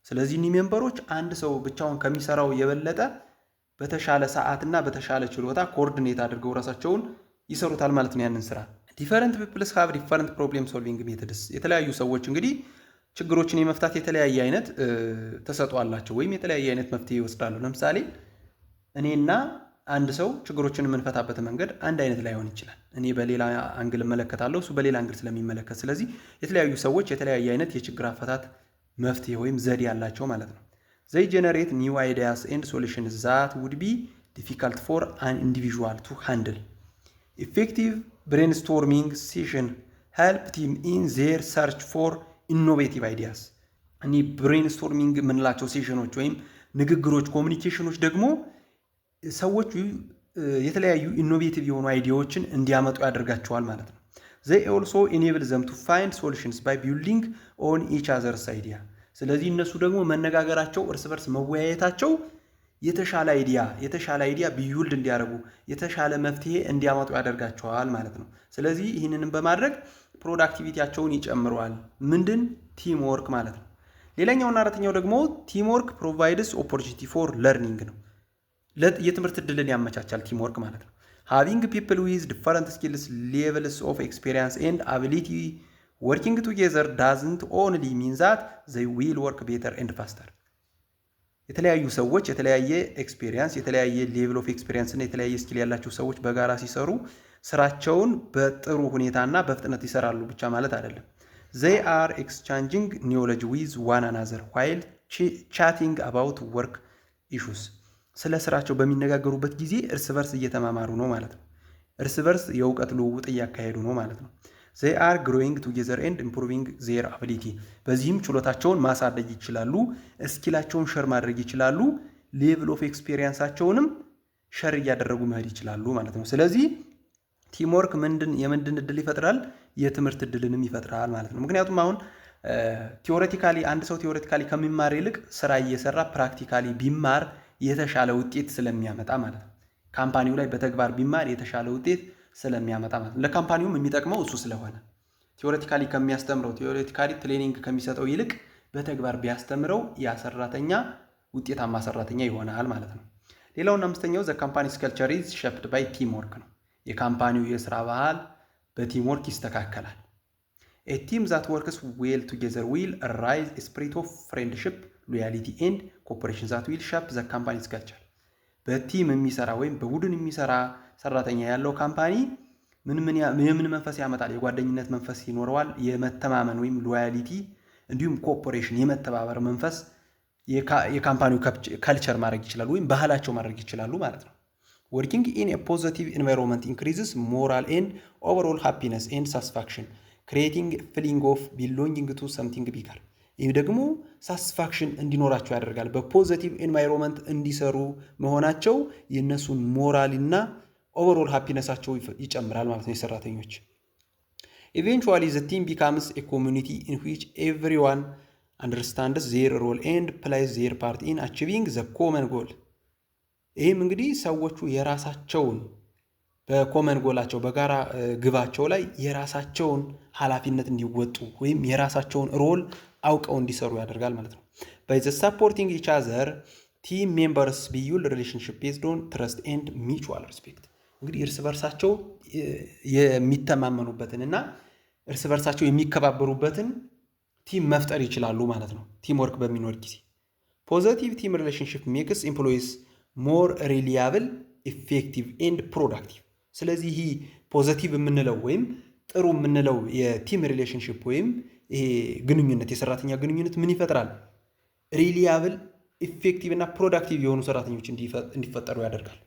ስለዚህ እኒ ሜምበሮች አንድ ሰው ብቻውን ከሚሰራው የበለጠ በተሻለ ሰዓትና በተሻለ ችሎታ ኮኦርዲኔት አድርገው ራሳቸውን ይሰሩታል ማለት ነው ያንን ስራ። different people have different problem solving methods። የተለያዩ ሰዎች እንግዲህ ችግሮችን የመፍታት የተለያየ አይነት ተሰጥኦ አላቸው ወይም የተለያየ አይነት መፍትሄ ይወስዳሉ። ለምሳሌ እኔና አንድ ሰው ችግሮችን የምንፈታበት መንገድ አንድ አይነት ላይሆን ይችላል። እኔ በሌላ አንግል እመለከታለሁ፣ እሱ በሌላ አንግል ስለሚመለከት፣ ስለዚህ የተለያዩ ሰዎች የተለያየ አይነት የችግር አፈታት መፍትሄ ወይም ዘዴ ያላቸው ማለት ነው። they generate new ideas and solutions that would be difficult for an individual to handle። effective brainstorming session help team in their search for innovative ideas። እኔ ብሬንስቶርሚንግ የምንላቸው ሴሽኖች ወይም ንግግሮች ኮሚኒኬሽኖች ደግሞ ሰዎች የተለያዩ ኢኖቬቲቭ የሆኑ አይዲያዎችን እንዲያመጡ ያደርጋቸዋል ማለት ነው። they also enable them to find solutions by building on each other's idea። ስለዚህ እነሱ ደግሞ መነጋገራቸው እርስ በርስ መወያየታቸው የተሻለ አይዲያ ቢውልድ እንዲያደርጉ የተሻለ መፍትሄ እንዲያመጡ ያደርጋቸዋል ማለት ነው። ስለዚህ ይህንንም በማድረግ ፕሮዳክቲቪቲያቸውን ይጨምረዋል። ምንድን ቲም ወርክ ማለት ነው። ሌላኛውና አራተኛው ደግሞ ቲም ወርክ ፕሮቫይድስ ኦፖርቹኒቲ ፎር ለርኒንግ ነው። የትምህርት እድልን ያመቻቻል ቲም ወርክ ማለት ነው። having people with different skills levels of experience and ability working together doesn't only mean that they will work better and faster። የተለያዩ ሰዎች የተለያየ ኤክስፒሪየንስ የተለያየ ሌቭል ኦፍ ኤክስፒሪየንስ እና የተለያየ ስኪል ያላቸው ሰዎች በጋራ ሲሰሩ ስራቸውን በጥሩ ሁኔታና በፍጥነት ይሰራሉ ብቻ ማለት አይደለም። they are exchanging knowledge with one another while chatting about work issues። ስለ ስራቸው በሚነጋገሩበት ጊዜ እርስ በርስ እየተማማሩ ነው ማለት ነው። እርስ በርስ የእውቀት ልውውጥ እያካሄዱ ነው ማለት ነው። they are growing together and improving their ability። በዚህም ችሎታቸውን ማሳደግ ይችላሉ፣ ስኪላቸውን ሸር ማድረግ ይችላሉ፣ ሌቭል ኦፍ ኤክስፒሪየንሳቸውንም ሸር እያደረጉ መሄድ ይችላሉ ማለት ነው። ስለዚህ ቲምወርክ የምንድን እድል ይፈጥራል? የትምህርት እድልንም ይፈጥራል ማለት ነው። ምክንያቱም አሁን ቲዎሬቲካሊ አንድ ሰው ቲዎሬቲካሊ ከሚማር ይልቅ ስራ እየሰራ ፕራክቲካሊ ቢማር የተሻለ ውጤት ስለሚያመጣ ማለት ነው። ካምፓኒው ላይ በተግባር ቢማር የተሻለ ውጤት ስለሚያመጣ ማለት ነው። ለካምፓኒውም የሚጠቅመው እሱ ስለሆነ ቲዎሬቲካሊ ከሚያስተምረው ቲዎሬቲካሊ ትሬኒንግ ከሚሰጠው ይልቅ በተግባር ቢያስተምረው ያ ሰራተኛ ውጤታማ ሰራተኛ ይሆናል ማለት ነው። ሌላውና አምስተኛው ዘ ካምፓኒስ ከልቸር ኢዝ ሼፕድ ባይ ቲም ወርክ ነው። የካምፓኒው የስራ ባህል በቲም ወርክ ይስተካከላል። ኤ ቲም ዛት ወርክስ ዌል ቱጌዘር ዊል ራይዝ ኤ ስፒሪት ኦፍ ፍሬንድሺፕ ሎያሊቲ ኤንድ ኮኦፐሬሽን ዛት ዊል ሼፕ ዘ ካምፓኒስ ከልቸር። በቲም የሚሰራ ወይም በቡድን የሚሰራ ሰራተኛ ያለው ካምፓኒ የምን መንፈስ ያመጣል? የጓደኝነት መንፈስ ይኖረዋል። የመተማመን ወይም ሎያሊቲ እንዲሁም ኮኦፐሬሽን የመተባበር መንፈስ የካምፓኒው ካልቸር ማድረግ ይችላሉ ወይም ባህላቸው ማድረግ ይችላሉ ማለት ነው። ወርኪንግ ኢን ኤ ፖዚቲቭ ኢንቫይሮንመንት ኢንክሪዝስ ሞራል ኤንድ ኦቨርኦል ሃፒነስ ኤንድ ሳቲስፋክሽን ክሪኤቲንግ ፊሊንግ ኦፍ ቢሎንጊንግ ቱ ሰምቲንግ ቢገር። ይህ ደግሞ ሳቲስፋክሽን እንዲኖራቸው ያደርጋል። በፖዚቲቭ ኢንቫይሮንመንት እንዲሰሩ መሆናቸው የእነሱን ሞራልና ኦቨርኦል ሃፒነሳቸው ይጨምራል ማለት ነው የሰራተኞች። ኢቬንቹዋሊ ዘ ቲም ቢካምስ ኤ ኮሚኒቲ ኢን ዊች ኤቭሪዋን አንደርስታንድስ ዜር ሮል ኤንድ ፕላይስ ዜር ፓርት ኢን አቺቪንግ ዘ ኮመን ጎል። ይህም እንግዲህ ሰዎቹ የራሳቸውን በኮመን ጎላቸው በጋራ ግባቸው ላይ የራሳቸውን ኃላፊነት እንዲወጡ ወይም የራሳቸውን ሮል አውቀው እንዲሰሩ ያደርጋል ማለት ነው። ባይ ዘ ሰፖርቲንግ ኢች አዘር ቲም ሜምበርስ ቢውልድ ሪሌሽንሺፕ ቤዝድ ኦን ትረስት ኤንድ ሚቹዋል ሪስፔክት። እንግዲህ እርስ በርሳቸው የሚተማመኑበትን እና እርስ በርሳቸው የሚከባበሩበትን ቲም መፍጠር ይችላሉ ማለት ነው። ቲም ወርክ በሚኖር ጊዜ ፖዚቲቭ ቲም ሪሌሽንሺፕ ሜክስ ኤምፕሎይስ ሞር ሪሊያብል ኢፌክቲቭ ኤንድ ፕሮዳክቲቭ። ስለዚህ ይህ ፖዚቲቭ የምንለው ወይም ጥሩ የምንለው የቲም ሪሌሽንሺፕ ወይም ይሄ ግንኙነት የሰራተኛ ግንኙነት ምን ይፈጥራል? ሪሊያብል ኢፌክቲቭ እና ፕሮዳክቲቭ የሆኑ ሰራተኞች እንዲፈጠሩ ያደርጋል።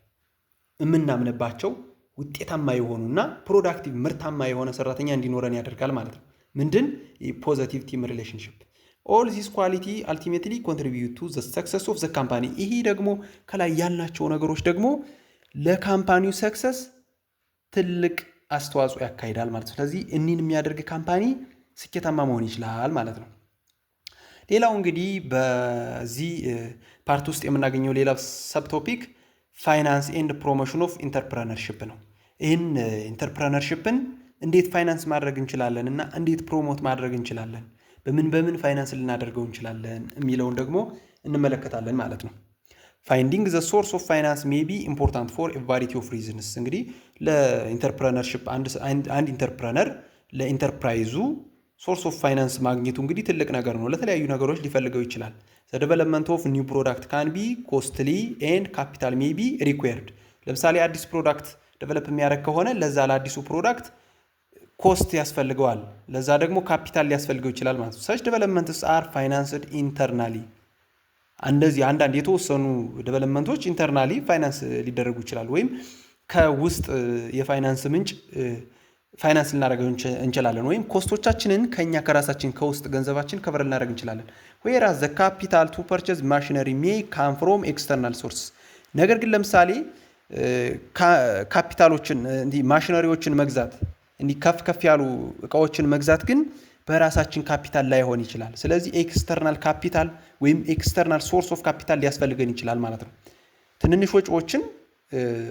የምናምንባቸው ውጤታማ የሆኑና ፕሮዳክቲቭ ምርታማ የሆነ ሰራተኛ እንዲኖረን ያደርጋል ማለት ነው። ምንድን ፖዚቲቭ ቲም ሪሌሽንሺፕ። ኦል ዚስ ኳሊቲ አልቲሜትሊ ኮንትሪቢዩት ቱ ዘ ሰክሰስ ኦፍ ዘ ካምፓኒ። ይሄ ደግሞ ከላይ ያልናቸው ነገሮች ደግሞ ለካምፓኒው ሰክሰስ ትልቅ አስተዋጽኦ ያካሂዳል ማለት ነው። ስለዚህ እኒን የሚያደርግ ካምፓኒ ስኬታማ መሆን ይችላል ማለት ነው። ሌላው እንግዲህ በዚህ ፓርት ውስጥ የምናገኘው ሌላ ሰብ ቶፒክ ፋይናንስ ኤንድ ፕሮሞሽን ኦፍ ኢንተርፕረነርሺፕ ነው። ይህን ኢንተርፕረነርሺፕን እንዴት ፋይናንስ ማድረግ እንችላለን እና እንዴት ፕሮሞት ማድረግ እንችላለን፣ በምን ፋይናንስ ልናደርገው እንችላለን የሚለውን ደግሞ እንመለከታለን ማለት ነው። ፋይንዲንግ ዘ ሶርስ ኦፍ ፋይናንስ ሜይ ቢ ኢምፖርታንት ፎር ኤ ቫሪቲ ኦፍ ሪዝንስ። እንግዲህ ለኢንተርፕረነርሺፕ አንድ ኢንተርፕረነር ለኢንተርፕራይዙ ሶርስ ኦፍ ፋይናንስ ማግኘቱ እንግዲህ ትልቅ ነገር ነው። ለተለያዩ ነገሮች ሊፈልገው ይችላል። ዘ ዴቨሎፕመንት ኦፍ ኒው ፕሮዳክት ካን ቢ ኮስትሊ ኤንድ ካፒታል ሜይ ቢ ሪኳየርድ። ለምሳሌ አዲስ ፕሮዳክት ዴቨሎፕ የሚያደርግ ከሆነ ለዛ ለአዲሱ ፕሮዳክት ኮስት ያስፈልገዋል፣ ለዛ ደግሞ ካፒታል ሊያስፈልገው ይችላል ማለት ነው። ሰች ዴቨሎፕመንትስ አር ፋይናንስድ ኢንተርናሊ። እንደዚህ አንዳንድ የተወሰኑ ዴቨሎፕመንቶች ኢንተርናሊ ፋይናንስ ሊደረጉ ይችላሉ፣ ወይም ከውስጥ የፋይናንስ ምንጭ ፋይናንስ ልናደርገው እንችላለን፣ ወይም ኮስቶቻችንን ከኛ ከራሳችን ከውስጥ ገንዘባችን ከቨር ልናደርግ እንችላለን። whereas the capital to purchase machinery may come from external sources። ነገር ግን ለምሳሌ ካፒታሎችን እንዲህ ማሽነሪዎችን መግዛት እንዲህ ከፍ ያሉ እቃዎችን መግዛት ግን በራሳችን ካፒታል ላይሆን ይችላል። ስለዚህ ኤክስተርናል ካፒታል ወይም ኤክስተርናል ሶርስ ኦፍ ካፒታል ሊያስፈልገን ይችላል ማለት ነው። ትንንሽ ወጪዎችን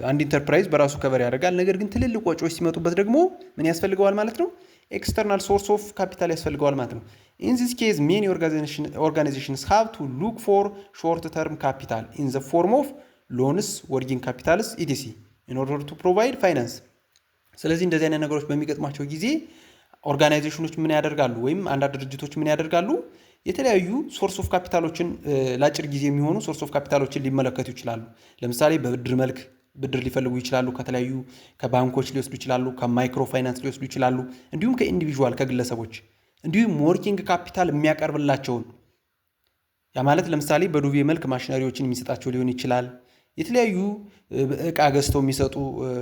አንድ ኢንተርፕራይዝ በራሱ ከቨር ያደርጋል። ነገር ግን ትልልቅ ወጪዎች ሲመጡበት ደግሞ ምን ያስፈልገዋል ማለት ነው? ኤክስተርናል ሶርስ ኦፍ ካፒታል ያስፈልገዋል ማለት ነው። ኢን ዚስ ኬዝ ሜኒ ኦርጋናይዜሽንስ ሃቭ ቱ ሉክ ፎር ሾርት ተርም ካፒታል ኢን ዘ ፎርም ኦፍ ሎንስ፣ ወርኪንግ ካፒታልስ ኢቲሲ ኢን ኦርደር ቱ ፕሮቫይድ ፋይናንስ። ስለዚህ እንደዚህ አይነት ነገሮች በሚገጥሟቸው ጊዜ ኦርጋናይዜሽኖች ምን ያደርጋሉ? ወይም አንዳንድ ድርጅቶች ምን ያደርጋሉ? የተለያዩ ሶርስ ኦፍ ካፒታሎችን ለአጭር ጊዜ የሚሆኑ ሶርስ ኦፍ ካፒታሎችን ሊመለከቱ ይችላሉ። ለምሳሌ በብድር መልክ ብድር ሊፈልጉ ይችላሉ። ከተለያዩ ከባንኮች ሊወስዱ ይችላሉ። ከማይክሮ ፋይናንስ ሊወስዱ ይችላሉ። እንዲሁም ከኢንዲቪዥዋል ከግለሰቦች፣ እንዲሁም ወርኪንግ ካፒታል የሚያቀርብላቸውን ያ ማለት ለምሳሌ በዱቤ መልክ ማሽነሪዎችን የሚሰጣቸው ሊሆን ይችላል። የተለያዩ እቃ ገዝተው የሚሰጡ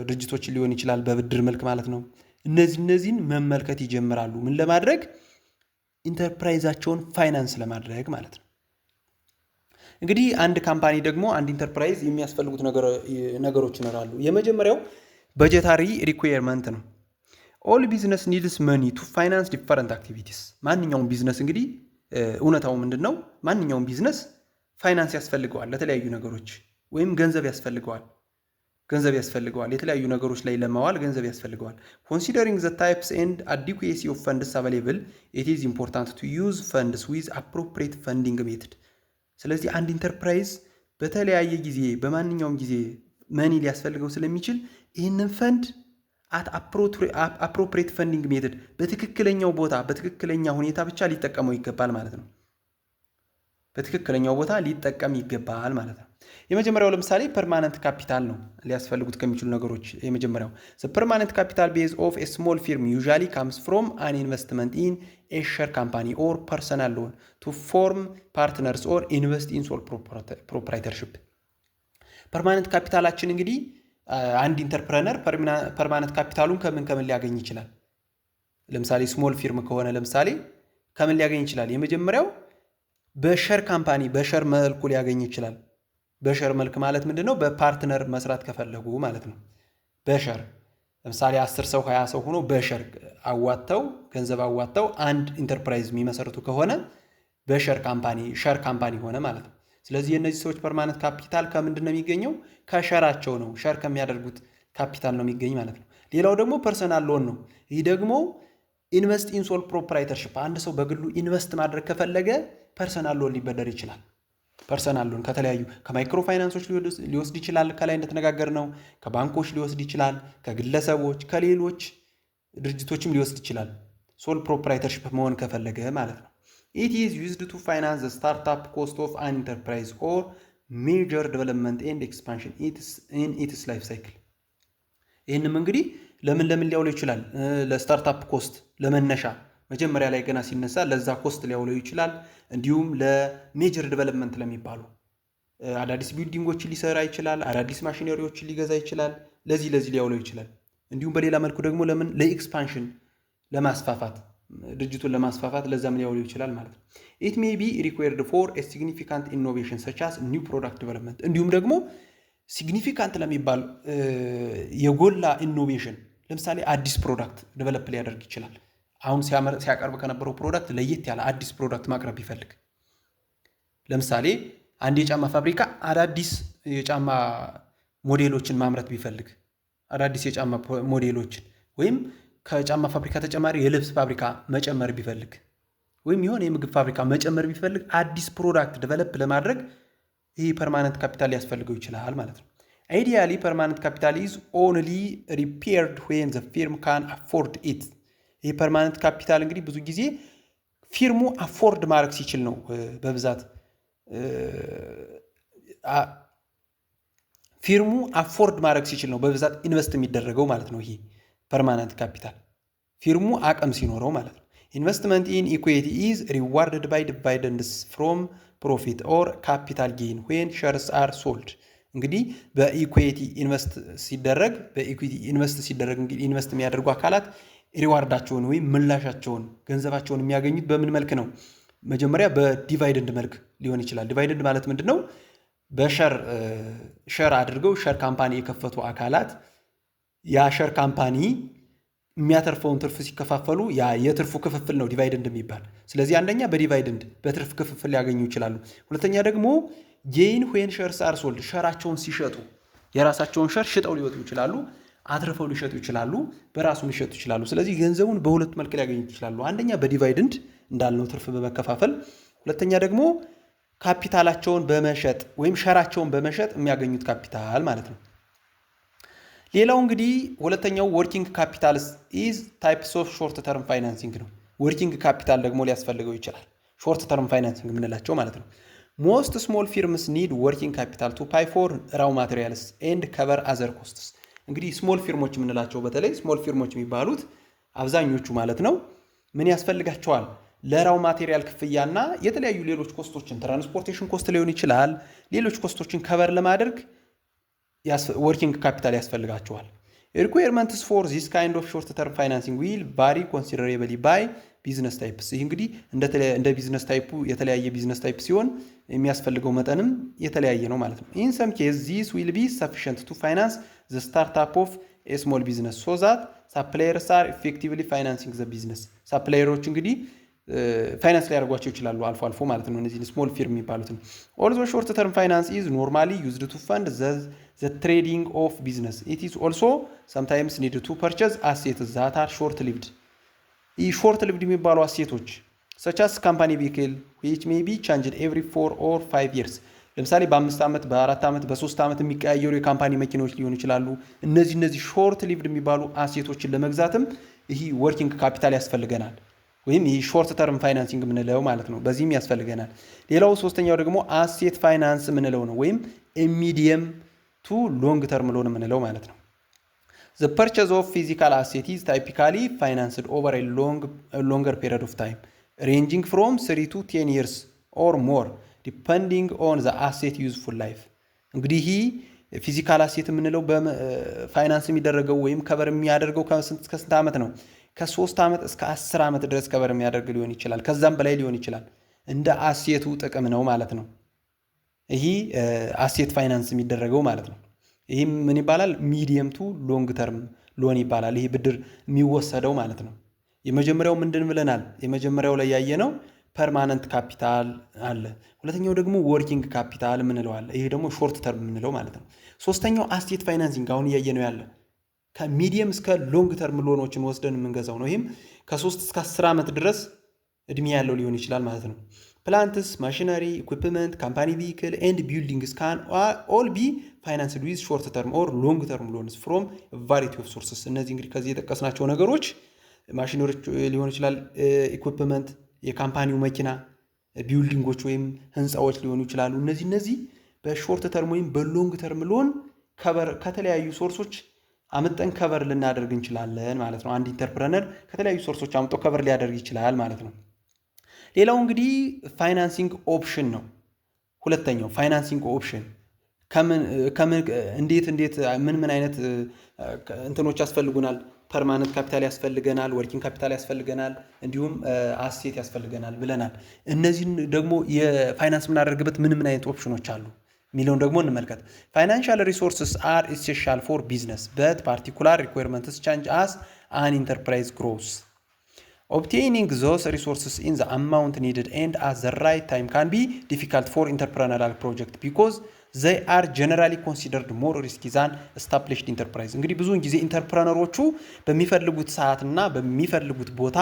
ድርጅቶችን ሊሆን ይችላል፣ በብድር መልክ ማለት ነው። እነዚህን መመልከት ይጀምራሉ። ምን ለማድረግ? ኢንተርፕራይዛቸውን ፋይናንስ ለማድረግ ማለት ነው። እንግዲህ አንድ ካምፓኒ ደግሞ አንድ ኢንተርፕራይዝ የሚያስፈልጉት ነገሮች ይኖራሉ። የመጀመሪያው በጀታሪ ሪኩዌርመንት ነው። ኦል ቢዝነስ ኒድስ መኒ ቱ ፋይናንስ ዲፈረንት አክቲቪቲስ። ማንኛውም ቢዝነስ እንግዲህ እውነታው ምንድን ነው? ማንኛውም ቢዝነስ ፋይናንስ ያስፈልገዋል ለተለያዩ ነገሮች፣ ወይም ገንዘብ ያስፈልገዋል። የተለያዩ ነገሮች ላይ ለማዋል ገንዘብ ያስፈልገዋል። ኮንሲደሪንግ ዘ ታይፕስ ኤንድ አዲኩዌሲ ኦፍ ፈንድስ አቬሌብል ኢት ኢዝ ኢምፖርታንት ቱ ዩዝ ፈንድስ ዊዝ አፕሮፕሪየት ፈንዲንግ ሜትድ። ስለዚህ አንድ ኢንተርፕራይዝ በተለያየ ጊዜ በማንኛውም ጊዜ መኒ ሊያስፈልገው ስለሚችል ይህንን ፈንድ አት አፕሮፕሪየት ፈንዲንግ ሜትድ በትክክለኛው ቦታ በትክክለኛ ሁኔታ ብቻ ሊጠቀመው ይገባል ማለት ነው። በትክክለኛው ቦታ ሊጠቀም ይገባል ማለት ነው። የመጀመሪያው ለምሳሌ ፐርማነንት ካፒታል ነው። ሊያስፈልጉት ከሚችሉ ነገሮች የመጀመሪያው ፐርማነንት ካፒታል ቤዝ ኦፍ ኤ ስሞል ፊርም ዩዥዋሊ ካምስ ፍሮም አን ኢንቨስትመንት ኢን ኤ ሼር ካምፓኒ ኦር ፐርሰናል ሎን ቱ ፎርም ፓርትነርስ ኦር ኢንቨስት ኢን ሶል ፕሮፕራይተርሽፕ። ፐርማነንት ካፒታላችን እንግዲህ አንድ ኢንተርፕረነር ፐርማነንት ካፒታሉን ከምን ሊያገኝ ይችላል? ለምሳሌ ስሞል ፊርም ከሆነ ለምሳሌ ከምን ሊያገኝ ይችላል? የመጀመሪያው በሸር ካምፓኒ በሸር መልኩ ሊያገኝ ይችላል። በሸር መልክ ማለት ምንድነው? በፓርትነር መስራት ከፈለጉ ማለት ነው። በሸር ለምሳሌ 10 ሰው 20 ሰው ሆኖ በሸር ገንዘብ አዋጥተው አንድ ኢንተርፕራይዝ የሚመሰርቱ ከሆነ በሸር ካምፓኒ ሆነ ማለት ነው። ስለዚህ የእነዚህ ሰዎች ፐርማነንት ካፒታል ከምንድን ነው የሚገኘው? ከሸራቸው ነው። ሸር ከሚያደርጉት ካፒታል ነው የሚገኝ ማለት ነው። ሌላው ደግሞ ፐርሰናል ሎን ነው። ይህ ደግሞ ኢንቨስት ኢን ሶል ፕሮፕራይተርሽፕ። አንድ ሰው በግሉ ኢንቨስት ማድረግ ከፈለገ ፐርሰናል ሎን ሊበደር ይችላል። ፐርሰናል ሎን ከተለያዩ ከማይክሮ ፋይናንሶች ሊወስድ ይችላል። ከላይ እንደተነጋገር ነው። ከባንኮች ሊወስድ ይችላል። ከግለሰቦች፣ ከሌሎች ድርጅቶችም ሊወስድ ይችላል። ሶል ፕሮፕራይተርሽፕ መሆን ከፈለገ ማለት ነው። ኢት ኢዝ ዩዝድ ቱ ፋይናንስ ዘ ስታርታፕ ኮስት ኦፍ አን ኢንተርፕራይዝ ኦር ሜጀር ዴቨሎፕመንት ኤንድ ኤክስፓንሽን ኢን ኢትስ ላይፍ ሳይክል። ይህንም እንግዲህ ለምን ሊያውለው ይችላል? ለስታርታፕ ኮስት፣ ለመነሻ መጀመሪያ ላይ ገና ሲነሳ ለዛ ኮስት ሊያውለው ይችላል። እንዲሁም ለሜጀር ዴቨሎፕመንት ለሚባሉ አዳዲስ ቢልዲንጎችን ሊሰራ ይችላል። አዳዲስ ማሽነሪዎችን ሊገዛ ይችላል። ለዚህ ሊያውለው ይችላል። እንዲሁም በሌላ መልኩ ደግሞ ለምን ለኤክስፓንሽን ለማስፋፋት ድርጅቱን ለማስፋፋት ለዛም ሊያውለው ይችላል ማለት ነው። ኢት ሜይ ቢ ሪኳየርድ ፎር ኤ ሲግኒፊካንት ኢኖቬሽን ሰች አስ ኒው ፕሮዳክት ዴቨሎፕመንት። እንዲሁም ደግሞ ሲግኒፊካንት ለሚባል የጎላ ኢኖቬሽን ለምሳሌ አዲስ ፕሮዳክት ዴቨሎፕ ሊያደርግ ይችላል። አሁን ሲያቀርብ ከነበረው ፕሮዳክት ለየት ያለ አዲስ ፕሮዳክት ማቅረብ ቢፈልግ፣ ለምሳሌ አንድ የጫማ ፋብሪካ አዳዲስ የጫማ ሞዴሎችን ማምረት ቢፈልግ፣ አዳዲስ የጫማ ሞዴሎችን ወይም ከጫማ ፋብሪካ ተጨማሪ የልብስ ፋብሪካ መጨመር ቢፈልግ፣ ወይም የሆነ የምግብ ፋብሪካ መጨመር ቢፈልግ አዲስ ፕሮዳክት ዴቨሎፕ ለማድረግ ይህ ፐርማነንት ካፒታል ሊያስፈልገው ይችላል ማለት ነው። አይዲያሊ ፐርማነንት ካፒታል ኢዝ ኦንሊ ሪፔርድ ዌን ዘ ፊርም ካን አፎርድ ኢት። ይህ ፐርማነንት ካፒታል እንግዲህ ብዙ ጊዜ ፊርሙ አፎርድ ማድረግ ሲችል ነው በብዛት ፊርሙ አፎርድ ማድረግ ሲችል ነው በብዛት ኢንቨስት የሚደረገው ማለት ነው። ይሄ ፐርማነንት ካፒታል ፊርሙ አቅም ሲኖረው ማለት ነው። ኢንቨስትመንት ኢን ኢኩዊቲ ኢዝ ሪዋርድድ ባይ ዲቪደንድስ ፍሮም ፕሮፊት ኦር ካፒታል ጌን ዌን ሸርስ አር ሶልድ። እንግዲህ በኢኩዊቲ ኢንቨስት ሲደረግ እንግዲህ ኢንቨስት የሚያደርጉ አካላት ሪዋርዳቸውን ወይም ምላሻቸውን ገንዘባቸውን የሚያገኙት በምን መልክ ነው? መጀመሪያ በዲቫይደንድ መልክ ሊሆን ይችላል። ዲቫይደንድ ማለት ምንድን ነው? በሸር ሸር አድርገው ሸር ካምፓኒ የከፈቱ አካላት ያ ሸር ካምፓኒ የሚያተርፈውን ትርፍ ሲከፋፈሉ ያ የትርፉ ክፍፍል ነው ዲቫይደንድ የሚባል። ስለዚህ አንደኛ በዲቫይደንድ በትርፍ ክፍፍል ሊያገኙ ይችላሉ። ሁለተኛ ደግሞ ጌይን ዌን ሸርስ አር ሶልድ ሸራቸውን ሲሸጡ የራሳቸውን ሸር ሽጠው ሊወጡ ይችላሉ፣ አትርፈው ሊሸጡ ይችላሉ፣ በራሱ ሊሸጡ ይችላሉ። ስለዚህ ገንዘቡን በሁለት መልክ ሊያገኙ ይችላሉ። አንደኛ በዲቫይደንድ እንዳልነው ትርፍ በመከፋፈል፣ ሁለተኛ ደግሞ ካፒታላቸውን በመሸጥ ወይም ሸራቸውን በመሸጥ የሚያገኙት ካፒታል ማለት ነው። ሌላው እንግዲህ ሁለተኛው ወርኪንግ ካፒታል ኢዝ ታይፕስ ኦፍ ሾርት ተርም ፋይናንሲንግ ነው። ወርኪንግ ካፒታል ደግሞ ሊያስፈልገው ይችላል፣ ሾርት ተርም ፋይናንሲንግ የምንላቸው ማለት ነው። ሞስት ስሞል ፊርምስ ኒድ ወርኪንግ ካፒታል ቱ ፓይ ፎር ራው ማቴሪያልስ ኤንድ ከቨር አዘር ኮስትስ። እንግዲህ ስሞል ፊርሞች የምንላቸው በተለይ ስሞል ፊርሞች የሚባሉት አብዛኞቹ ማለት ነው ምን ያስፈልጋቸዋል? ለራው ማቴሪያል ክፍያና የተለያዩ ሌሎች ኮስቶችን ትራንስፖርቴሽን ኮስት ሊሆን ይችላል፣ ሌሎች ኮስቶችን ከቨር ለማድረግ ወርኪንግ ካፒታል ያስፈልጋቸዋል። ሪኩዌርመንትስ ፎር ዚስ ካይንድ ኦፍ ሾርት ተርም ፋይናንሲንግ ዊል ቫሪ ኮንሲደሬብሊ ባይ ቢዝነስ ታይፕስ። ይህ እንግዲህ እንደ ቢዝነስ ታይፑ የተለያየ ቢዝነስ ታይፕ ሲሆን የሚያስፈልገው መጠንም የተለያየ ነው ማለት ነው። ኢን ሰም ኬዝ ዚስ ዊል ቢ ሰፊሽንት ቱ ፋይናንስ ዘ ስታርታፕ ኦፍ ኤ ስሞል ቢዝነስ ሶ ዛት ሳፕላየርስ አር ኢፌክቲቭሊ ፋይናንሲንግ ዘ ቢዝነስ። ሳፕላየሮች እንግዲህ ፋይናንስ ሊያደርጓቸው ይችላሉ አልፎ አልፎ ማለት ነው፣ እነዚህ ስሞል ፊርም የሚባሉትን። ኦልዞ ሾርት ተርም ፋይናንስ ኢዝ ኖርማሊ ዩዝድ ቱ ፈንድ ዘ ትሬዲንግ ኦፍ ቢዝነስ ኢት ኢዝ ኦልሶ ሰምታይምስ ኒድ ቱ ፐርቸዝ አሴትስ ዛት አር ሾርት ሊቭድ። ይህ ሾርት ሊቭድ የሚባሉ አሴቶች ሰቻስ ካምፓኒ ቪክል ዊች ሜይ ቢ ቻንጅድ ኤቭሪ 4 or 5 years። ለምሳሌ በ5 ዓመት በ4 ዓመት በ3 ዓመት የሚቀያየሩ የካምፓኒ መኪኖች ሊሆኑ ይችላሉ። እነዚህ ሾርት ሊቭድ የሚባሉ አሴቶችን ለመግዛትም ይህ ወርኪንግ ካፒታል ያስፈልገናል፣ ወይም ይህ ሾርት ተርም ፋይናንሲንግ የምንለው ማለት ነው። በዚህም ያስፈልገናል። ሌላው ሶስተኛው ደግሞ አሴት ፋይናንስ የምንለው ነው፣ ወይም ሚዲየም ቱ ሎንግ ተርም ሎን የምንለው ማለት ነው። The purchase of physical asset is typically financed over a longer period of time, ranging from 3 to 10 years or more, depending on the asset useful life. እንግዲህ ይህ ፊዚካል አሴት የምንለው በፋይናንስ የሚደረገው ወይም ከበር የሚያደርገው ከስንት ዓመት ነው? ከ3 ዓመት እስከ 10 ዓመት ድረስ ከበር የሚያደርግ ሊሆን ይችላል፣ ከዛም በላይ ሊሆን ይችላል። እንደ አሴቱ ጥቅም ነው ማለት ነው። ይህ አሴት ፋይናንስ የሚደረገው ማለት ነው። ይህም ምን ይባላል? ሚዲየም ቱ ሎንግ ተርም ሎን ይባላል። ይህ ብድር የሚወሰደው ማለት ነው። የመጀመሪያው ምንድን ብለናል? የመጀመሪያው ላይ ያየነው ፐርማነንት ካፒታል አለ። ሁለተኛው ደግሞ ወርኪንግ ካፒታል የምንለው አለ። ይሄ ደግሞ ሾርት ተርም የምንለው ማለት ነው። ሶስተኛው አሴት ፋይናንሲንግ አሁን እያየነው ያለ ከሚዲየም እስከ ሎንግ ተርም ሎኖችን ወስደን የምንገዛው ነው። ይህም ከ3 እስከ 10 ዓመት ድረስ እድሜ ያለው ሊሆን ይችላል ማለት ነው። ፕላንትስ፣ ማሽነሪ፣ ኢኩፕመንት፣ ካምፓኒ ቪክል ኤንድ ቢልዲንግስ ካን ኦል ቢ ፋይናንስድ ዊዝ ሾርት ተርም ኦር ሎንግ ተርም ሎንስ ፍሮም ቫሪቲ ኦፍ ሶርስስ። እነዚህ እንግዲህ ከዚህ የጠቀስናቸው ነገሮች ማሽነሪዎች ሊሆን ይችላል፣ ኢኩፕመንት፣ የካምፓኒው መኪና፣ ቢልዲንጎች ወይም ህንፃዎች ሊሆኑ ይችላሉ። እነዚህ በሾርት ተርም ወይም በሎንግ ተርም ሎን ከበር ከተለያዩ ሶርሶች አምጠን ከበር ልናደርግ እንችላለን ማለት ነው። አንድ ኢንተርፕረነር ከተለያዩ ሶርሶች አምጦ ከበር ሊያደርግ ይችላል ማለት ነው። ሌላው እንግዲህ ፋይናንሲንግ ኦፕሽን ነው። ሁለተኛው ፋይናንሲንግ ኦፕሽን እንዴት ምን አይነት እንትኖች ያስፈልጉናል? ፐርማነንት ካፒታል ያስፈልገናል፣ ወርኪንግ ካፒታል ያስፈልገናል፣ እንዲሁም አሴት ያስፈልገናል ብለናል። እነዚህን ደግሞ የፋይናንስ የምናደርግበት ምን አይነት ኦፕሽኖች አሉ የሚለውን ደግሞ እንመልከት። ፋይናንሻል ሪሶርስስ አር ኢሴንሻል ፎር ቢዝነስ በት ፓርቲኩላር ሪኳየርመንትስ ቼንጅ አስ አን ኢንተርፕራይዝ ግሮውስ። Obtaining those resources in the amount needed and at the right time can be difficult for entrepreneurial project because they are generally considered more risky than established enterprise። እንግዲህ ብዙውን ጊዜ ኢንተርፕረነሮቹ በሚፈልጉት ሰዓትና በሚፈልጉት ቦታ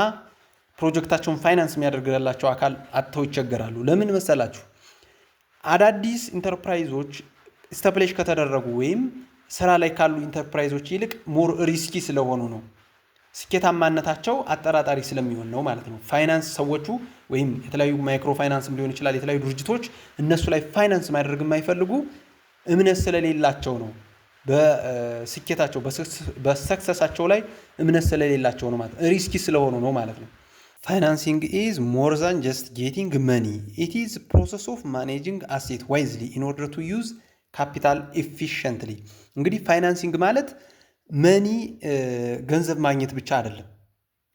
ፕሮጀክታቸውን ፋይናንስ የሚያደርግላቸው አካል አጥተው ይቸገራሉ። ለምን መሰላችሁ? አዳዲስ ኢንተርፕራይዞች ስታብሊሽ ከተደረጉ ወይም ስራ ላይ ካሉ ኢንተርፕራይዞች ይልቅ ሞር ሪስኪ ስለሆኑ ነው። ስኬታማነታቸው አጠራጣሪ ስለሚሆን ነው ማለት ነው። ፋይናንስ ሰዎቹ ወይም የተለያዩ ማይክሮ ፋይናንስም ሊሆን ይችላል የተለያዩ ድርጅቶች እነሱ ላይ ፋይናንስ ማድረግ የማይፈልጉ እምነት ስለሌላቸው ነው። በስኬታቸው በሰክሰሳቸው ላይ እምነት ስለሌላቸው ነው ማለት ሪስኪ ስለሆኑ ነው ማለት ነው። ፋይናንሲንግ ኢዝ ሞር ዛን ጀስት ጌቲንግ መኒ ኢት ኢዝ ፕሮሰስ ኦፍ ማኔጂንግ አሴት ዋይዝሊ ኢን ኦርደር ቱ ዩዝ ካፒታል ኤፊሽንትሊ። እንግዲህ ፋይናንሲንግ ማለት መኒ ገንዘብ ማግኘት ብቻ አይደለም።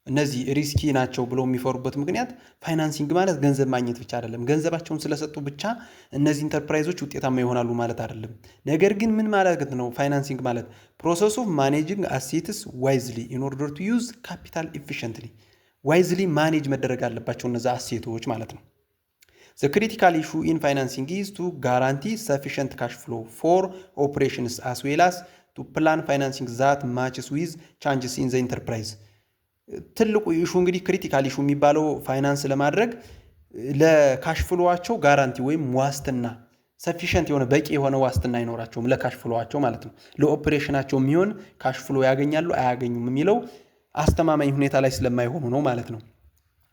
እነዚህ ሪስኪ ናቸው ብለው የሚፈሩበት ምክንያት ፋይናንሲንግ ማለት ገንዘብ ማግኘት ብቻ አይደለም። ገንዘባቸውን ስለሰጡ ብቻ እነዚህ ኢንተርፕራይዞች ውጤታማ ይሆናሉ ማለት አይደለም። ነገር ግን ምን ማለት ነው? ፋይናንሲንግ ማለት ፕሮሰስ ኦፍ ማኔጂንግ አሴትስ ዋይዝሊ ኢን ኦርደር ቱ ዩዝ ካፒታል ኢፊሽንትሊ። ዋይዝሊ ማኔጅ መደረግ አለባቸው እነዛ አሴቶች ማለት ነው። The critical issue in financing is to guarantee sufficient cash flow for operations as well as to plan financing that matches with changes in the enterprise. ትልቁ ኢሹ እንግዲህ ክሪቲካል ኢሹ የሚባለው ፋይናንስ ለማድረግ ለካሽ ፍሎዋቸው ጋራንቲ ወይም ዋስትና ሰፊሸንት የሆነ በቂ የሆነ ዋስትና አይኖራቸውም ለካሽ ፍሎዋቸው ማለት ነው። ለኦፕሬሽናቸው የሚሆን ካሽ ፍሎ ያገኛሉ አያገኙም የሚለው አስተማማኝ ሁኔታ ላይ ስለማይሆኑ ነው ማለት ነው።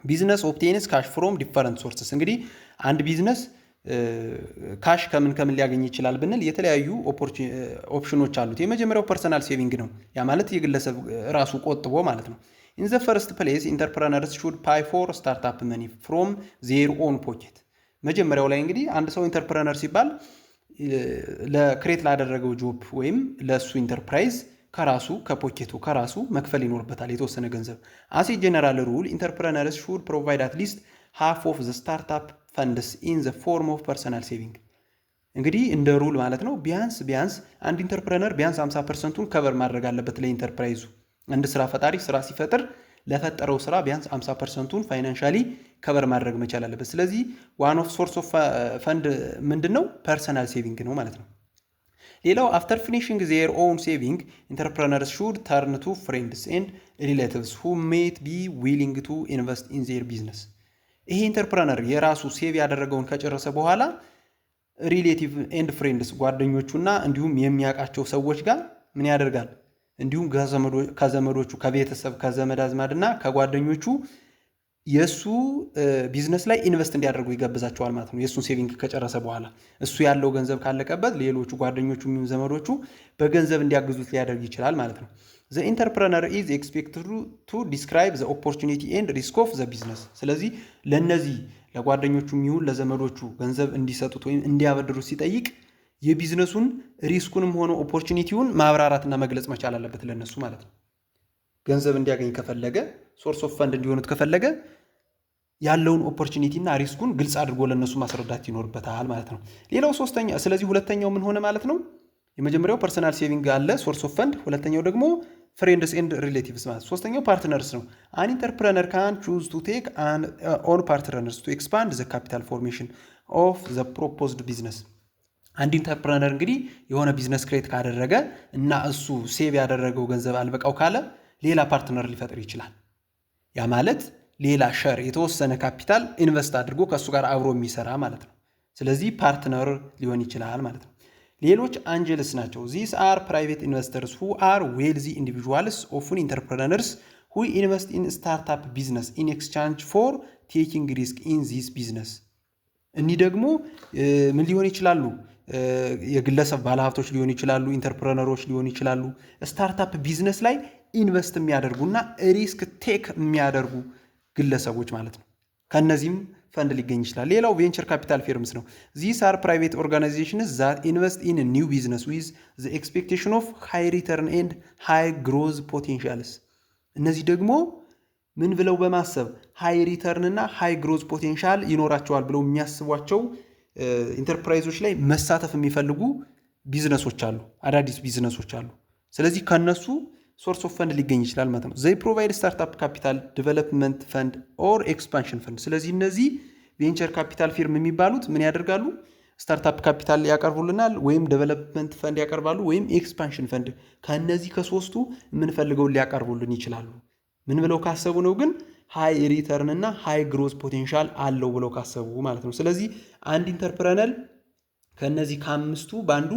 ቢዝነስ ኦብቴንስ ካሽ ፍሮም ዲፈረንት ሶርስስ። እንግዲህ አንድ ቢዝነስ ካሽ ከምን ሊያገኝ ይችላል ብንል የተለያዩ ኦፕሽኖች አሉት። የመጀመሪያው ፐርሰናል ሴቪንግ ነው። ያ ማለት የግለሰብ ራሱ ቆጥቦ ማለት ነው። ኢን ዘ ፈርስት ፕሌስ ኢንተርፕረነርስ ሹድ ፓይ ፎር ስታርታፕ መኒ ፍሮም ዜር ኦን ፖኬት። መጀመሪያው ላይ እንግዲህ አንድ ሰው ኢንተርፕረነር ሲባል ለክሬት ላደረገው ጆብ ወይም ለእሱ ኢንተርፕራይዝ ከራሱ ከፖኬቱ ከራሱ መክፈል ይኖርበታል የተወሰነ ገንዘብ። አስ ጀነራል ሩል ኢንተርፕረነርስ ሹድ ፕሮቫይድ አትሊስት ሃፍ ኦፍ ዘ ስታርታፕ ፈንድስ ኢን ዘ ፎርም ኦፍ ፐርሰናል ሴቪንግ። እንግዲህ እንደ ሩል ማለት ነው ቢያንስ አንድ ኢንተርፕረነር ቢያንስ 50%ን ከቨር ማድረግ አለበት ለኢንተርፕራይዙ። አንድ ስራ ፈጣሪ ስራ ሲፈጥር ለፈጠረው ስራ ቢያንስ 50%ን ፋይናንሻሊ ከቨር ማድረግ መቻል አለበት። ስለዚህ ዋን ኦፍ ሶርስ ኦፍ ፈንድ ምንድን ነው? ፐርሰናል ሴቪንግ ነው ማለት ነው። ሌላው አፍተር ፊኒሽንግ ዜር ኦውን ሴቪንግ ኢንተርፕረነርስ ሹድ ተርን ቱ ፍሬንድስ ኤንድ ሪሌቲቭስ ሁ ሜት ቢ ዊሊንግ ቱ ኢንቨስት ኢን ዜር ቢዝነስ። ይሄ ኢንተርፕረነር የራሱ ሴቭ ያደረገውን ከጨረሰ በኋላ ሪሌቲቭ ኤንድ ፍሬንድስ ጓደኞቹና እንዲሁም የሚያውቃቸው ሰዎች ጋር ምን ያደርጋል? እንዲሁም ከዘመዶቹ ከቤተሰብ ከዘመድ አዝማድና ከጓደኞቹ የእሱ ቢዝነስ ላይ ኢንቨስት እንዲያደርጉ ይጋብዛቸዋል ማለት ነው። የእሱን ሴቪንግ ከጨረሰ በኋላ እሱ ያለው ገንዘብ ካለቀበት ሌሎቹ ጓደኞቹ የሚሆን ዘመዶቹ በገንዘብ እንዲያግዙት ሊያደርግ ይችላል ማለት ነው። ዘ ኢንተርፕረነር ኢዝ ኤክስፔክትድ ቱ ዲስክራይብ ዘ ኦፖርቹኒቲ ኤንድ ሪስክ ኦፍ ዘ ቢዝነስ። ስለዚህ ለእነዚህ ለጓደኞቹ የሚሆን ለዘመዶቹ ገንዘብ እንዲሰጡት ወይም እንዲያበድሩት ሲጠይቅ የቢዝነሱን ሪስኩንም ሆነ ኦፖርቹኒቲውን ማብራራትና መግለጽ መቻል አለበት ለነሱ ማለት ነው። ገንዘብ እንዲያገኝ ከፈለገ ሶርስ ኦፍ ፈንድ እንዲሆኑት ከፈለገ ያለውን ኦፖርቹኒቲ እና ሪስኩን ግልጽ አድርጎ ለነሱ ማስረዳት ይኖርበታል ማለት ነው። ሌላው ስለዚህ ሁለተኛው ምን ሆነ ማለት ነው? የመጀመሪያው ፐርሰናል ሴቪንግ አለ ሶርስ ኦፍ ፈንድ፣ ሁለተኛው ደግሞ ፍሬንድስ ኤንድ ሪሌቲቭስ ማለት፣ ሶስተኛው ፓርትነርስ ነው። አን ኢንተርፕረነር ካን ቹዝ ቱ ቴክ ኦን ፓርትነርስ ቱ ኤክስፓንድ ዘ ካፒታል ፎርሜሽን ኦፍ ዘ ፕሮፖዝድ ቢዝነስ። አንድ ኢንተርፕረነር እንግዲህ የሆነ ቢዝነስ ክሬት ካደረገ እና እሱ ሴቭ ያደረገው ገንዘብ አልበቃው ካለ ሌላ ፓርትነር ሊፈጥር ይችላል። ያ ማለት ሌላ ሸር የተወሰነ ካፒታል ኢንቨስት አድርጎ ከእሱ ጋር አብሮ የሚሰራ ማለት ነው። ስለዚህ ፓርትነር ሊሆን ይችላል ማለት ነው። ሌሎች አንጀልስ ናቸው። ዚስ አር ፕራይቬት ኢንቨስተርስ ሁ አር ዌልዚ ኢንዲቪዥዋልስ ኦፍን ኢንተርፕረነርስ ሁ ኢንቨስት ኢን ስታርታፕ ቢዝነስ ኢን ኤክስቻንጅ ፎር ቴኪንግ ሪስክ ኢን ዚስ ቢዝነስ። እኒህ ደግሞ ምን ሊሆን ይችላሉ? የግለሰብ ባለሀብቶች ሊሆኑ ይችላሉ፣ ኢንተርፕረነሮች ሊሆኑ ይችላሉ። ስታርታፕ ቢዝነስ ላይ ኢንቨስት የሚያደርጉና ሪስክ ቴክ የሚያደርጉ ግለሰቦች ማለት ነው። ከነዚህም ፈንድ ሊገኝ ይችላል። ሌላው ቬንቸር ካፒታል ፊርምስ ነው። ዚስ አር ፕራይቬት ኦርጋናይዜሽንስ ዛት ኢንቨስት ኢን ኒው ቢዝነስ ዊዝ ዘ ኤክስፔክቴሽን ኦፍ ሃይ ሪተርን ኤንድ ሃይ ግሮዝ ፖቴንሻልስ። እነዚህ ደግሞ ምን ብለው በማሰብ ሃይ ሪተርን እና ሃይ ግሮዝ ፖቴንሻል ይኖራቸዋል ብለው የሚያስቧቸው ኢንተርፕራይዞች ላይ መሳተፍ የሚፈልጉ ቢዝነሶች አሉ፣ አዳዲስ ቢዝነሶች አሉ። ስለዚህ ከነሱ ሶርስ ኦፍ ፈንድ ሊገኝ ይችላል ማለት ነው። ዘይ ፕሮቫይድ ስታርታፕ ካፒታል ዲቨሎፕመንት ፈንድ ኦር ኤክስፓንሽን ፈንድ። ስለዚህ እነዚህ ቬንቸር ካፒታል ፊርም የሚባሉት ምን ያደርጋሉ? ስታርታፕ ካፒታል ያቀርቡልናል፣ ወይም ዴቨሎፕመንት ፈንድ ያቀርባሉ፣ ወይም ኤክስፓንሽን ፈንድ። ከነዚህ ከሶስቱ የምንፈልገውን ሊያቀርቡልን ይችላሉ። ምን ብለው ካሰቡ ነው ግን ሃይ ሪተርን እና ሃይ ግሮዝ ፖቴንሻል አለው ብለው ካሰቡ ማለት ነው። ስለዚህ አንድ ኢንተርፕረነር ከነዚህ ከአምስቱ በአንዱ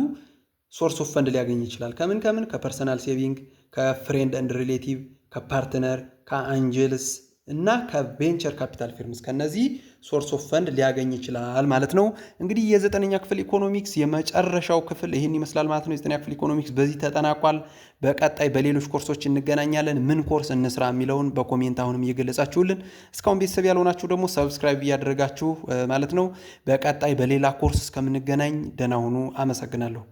ሶርስ ኦፍ ፈንድ ሊያገኝ ይችላል። ከምን? ከፐርሰናል ሴቪንግ፣ ከፍሬንድ ኤንድ ሪሌቲቭ፣ ከፓርትነር፣ ከአንጀልስ እና ከቬንቸር ካፒታል ፊርምስ ከነዚህ ሶርስ ኦፍ ፈንድ ሊያገኝ ይችላል ማለት ነው። እንግዲህ የ9ኛ ክፍል ኢኮኖሚክስ የመጨረሻው ክፍል ይህን ይመስላል ማለት ነው። የ9ኛ ክፍል ኢኮኖሚክስ በዚህ ተጠናቋል። በቀጣይ በሌሎች ኮርሶች እንገናኛለን። ምን ኮርስ እንስራ የሚለውን በኮሜንት አሁንም እየገለጻችሁልን፣ እስካሁን ቤተሰብ ያልሆናችሁ ደግሞ ሰብስክራይብ እያደረጋችሁ ማለት ነው። በቀጣይ በሌላ ኮርስ እስከምንገናኝ ደህና ሁኑ። አመሰግናለሁ።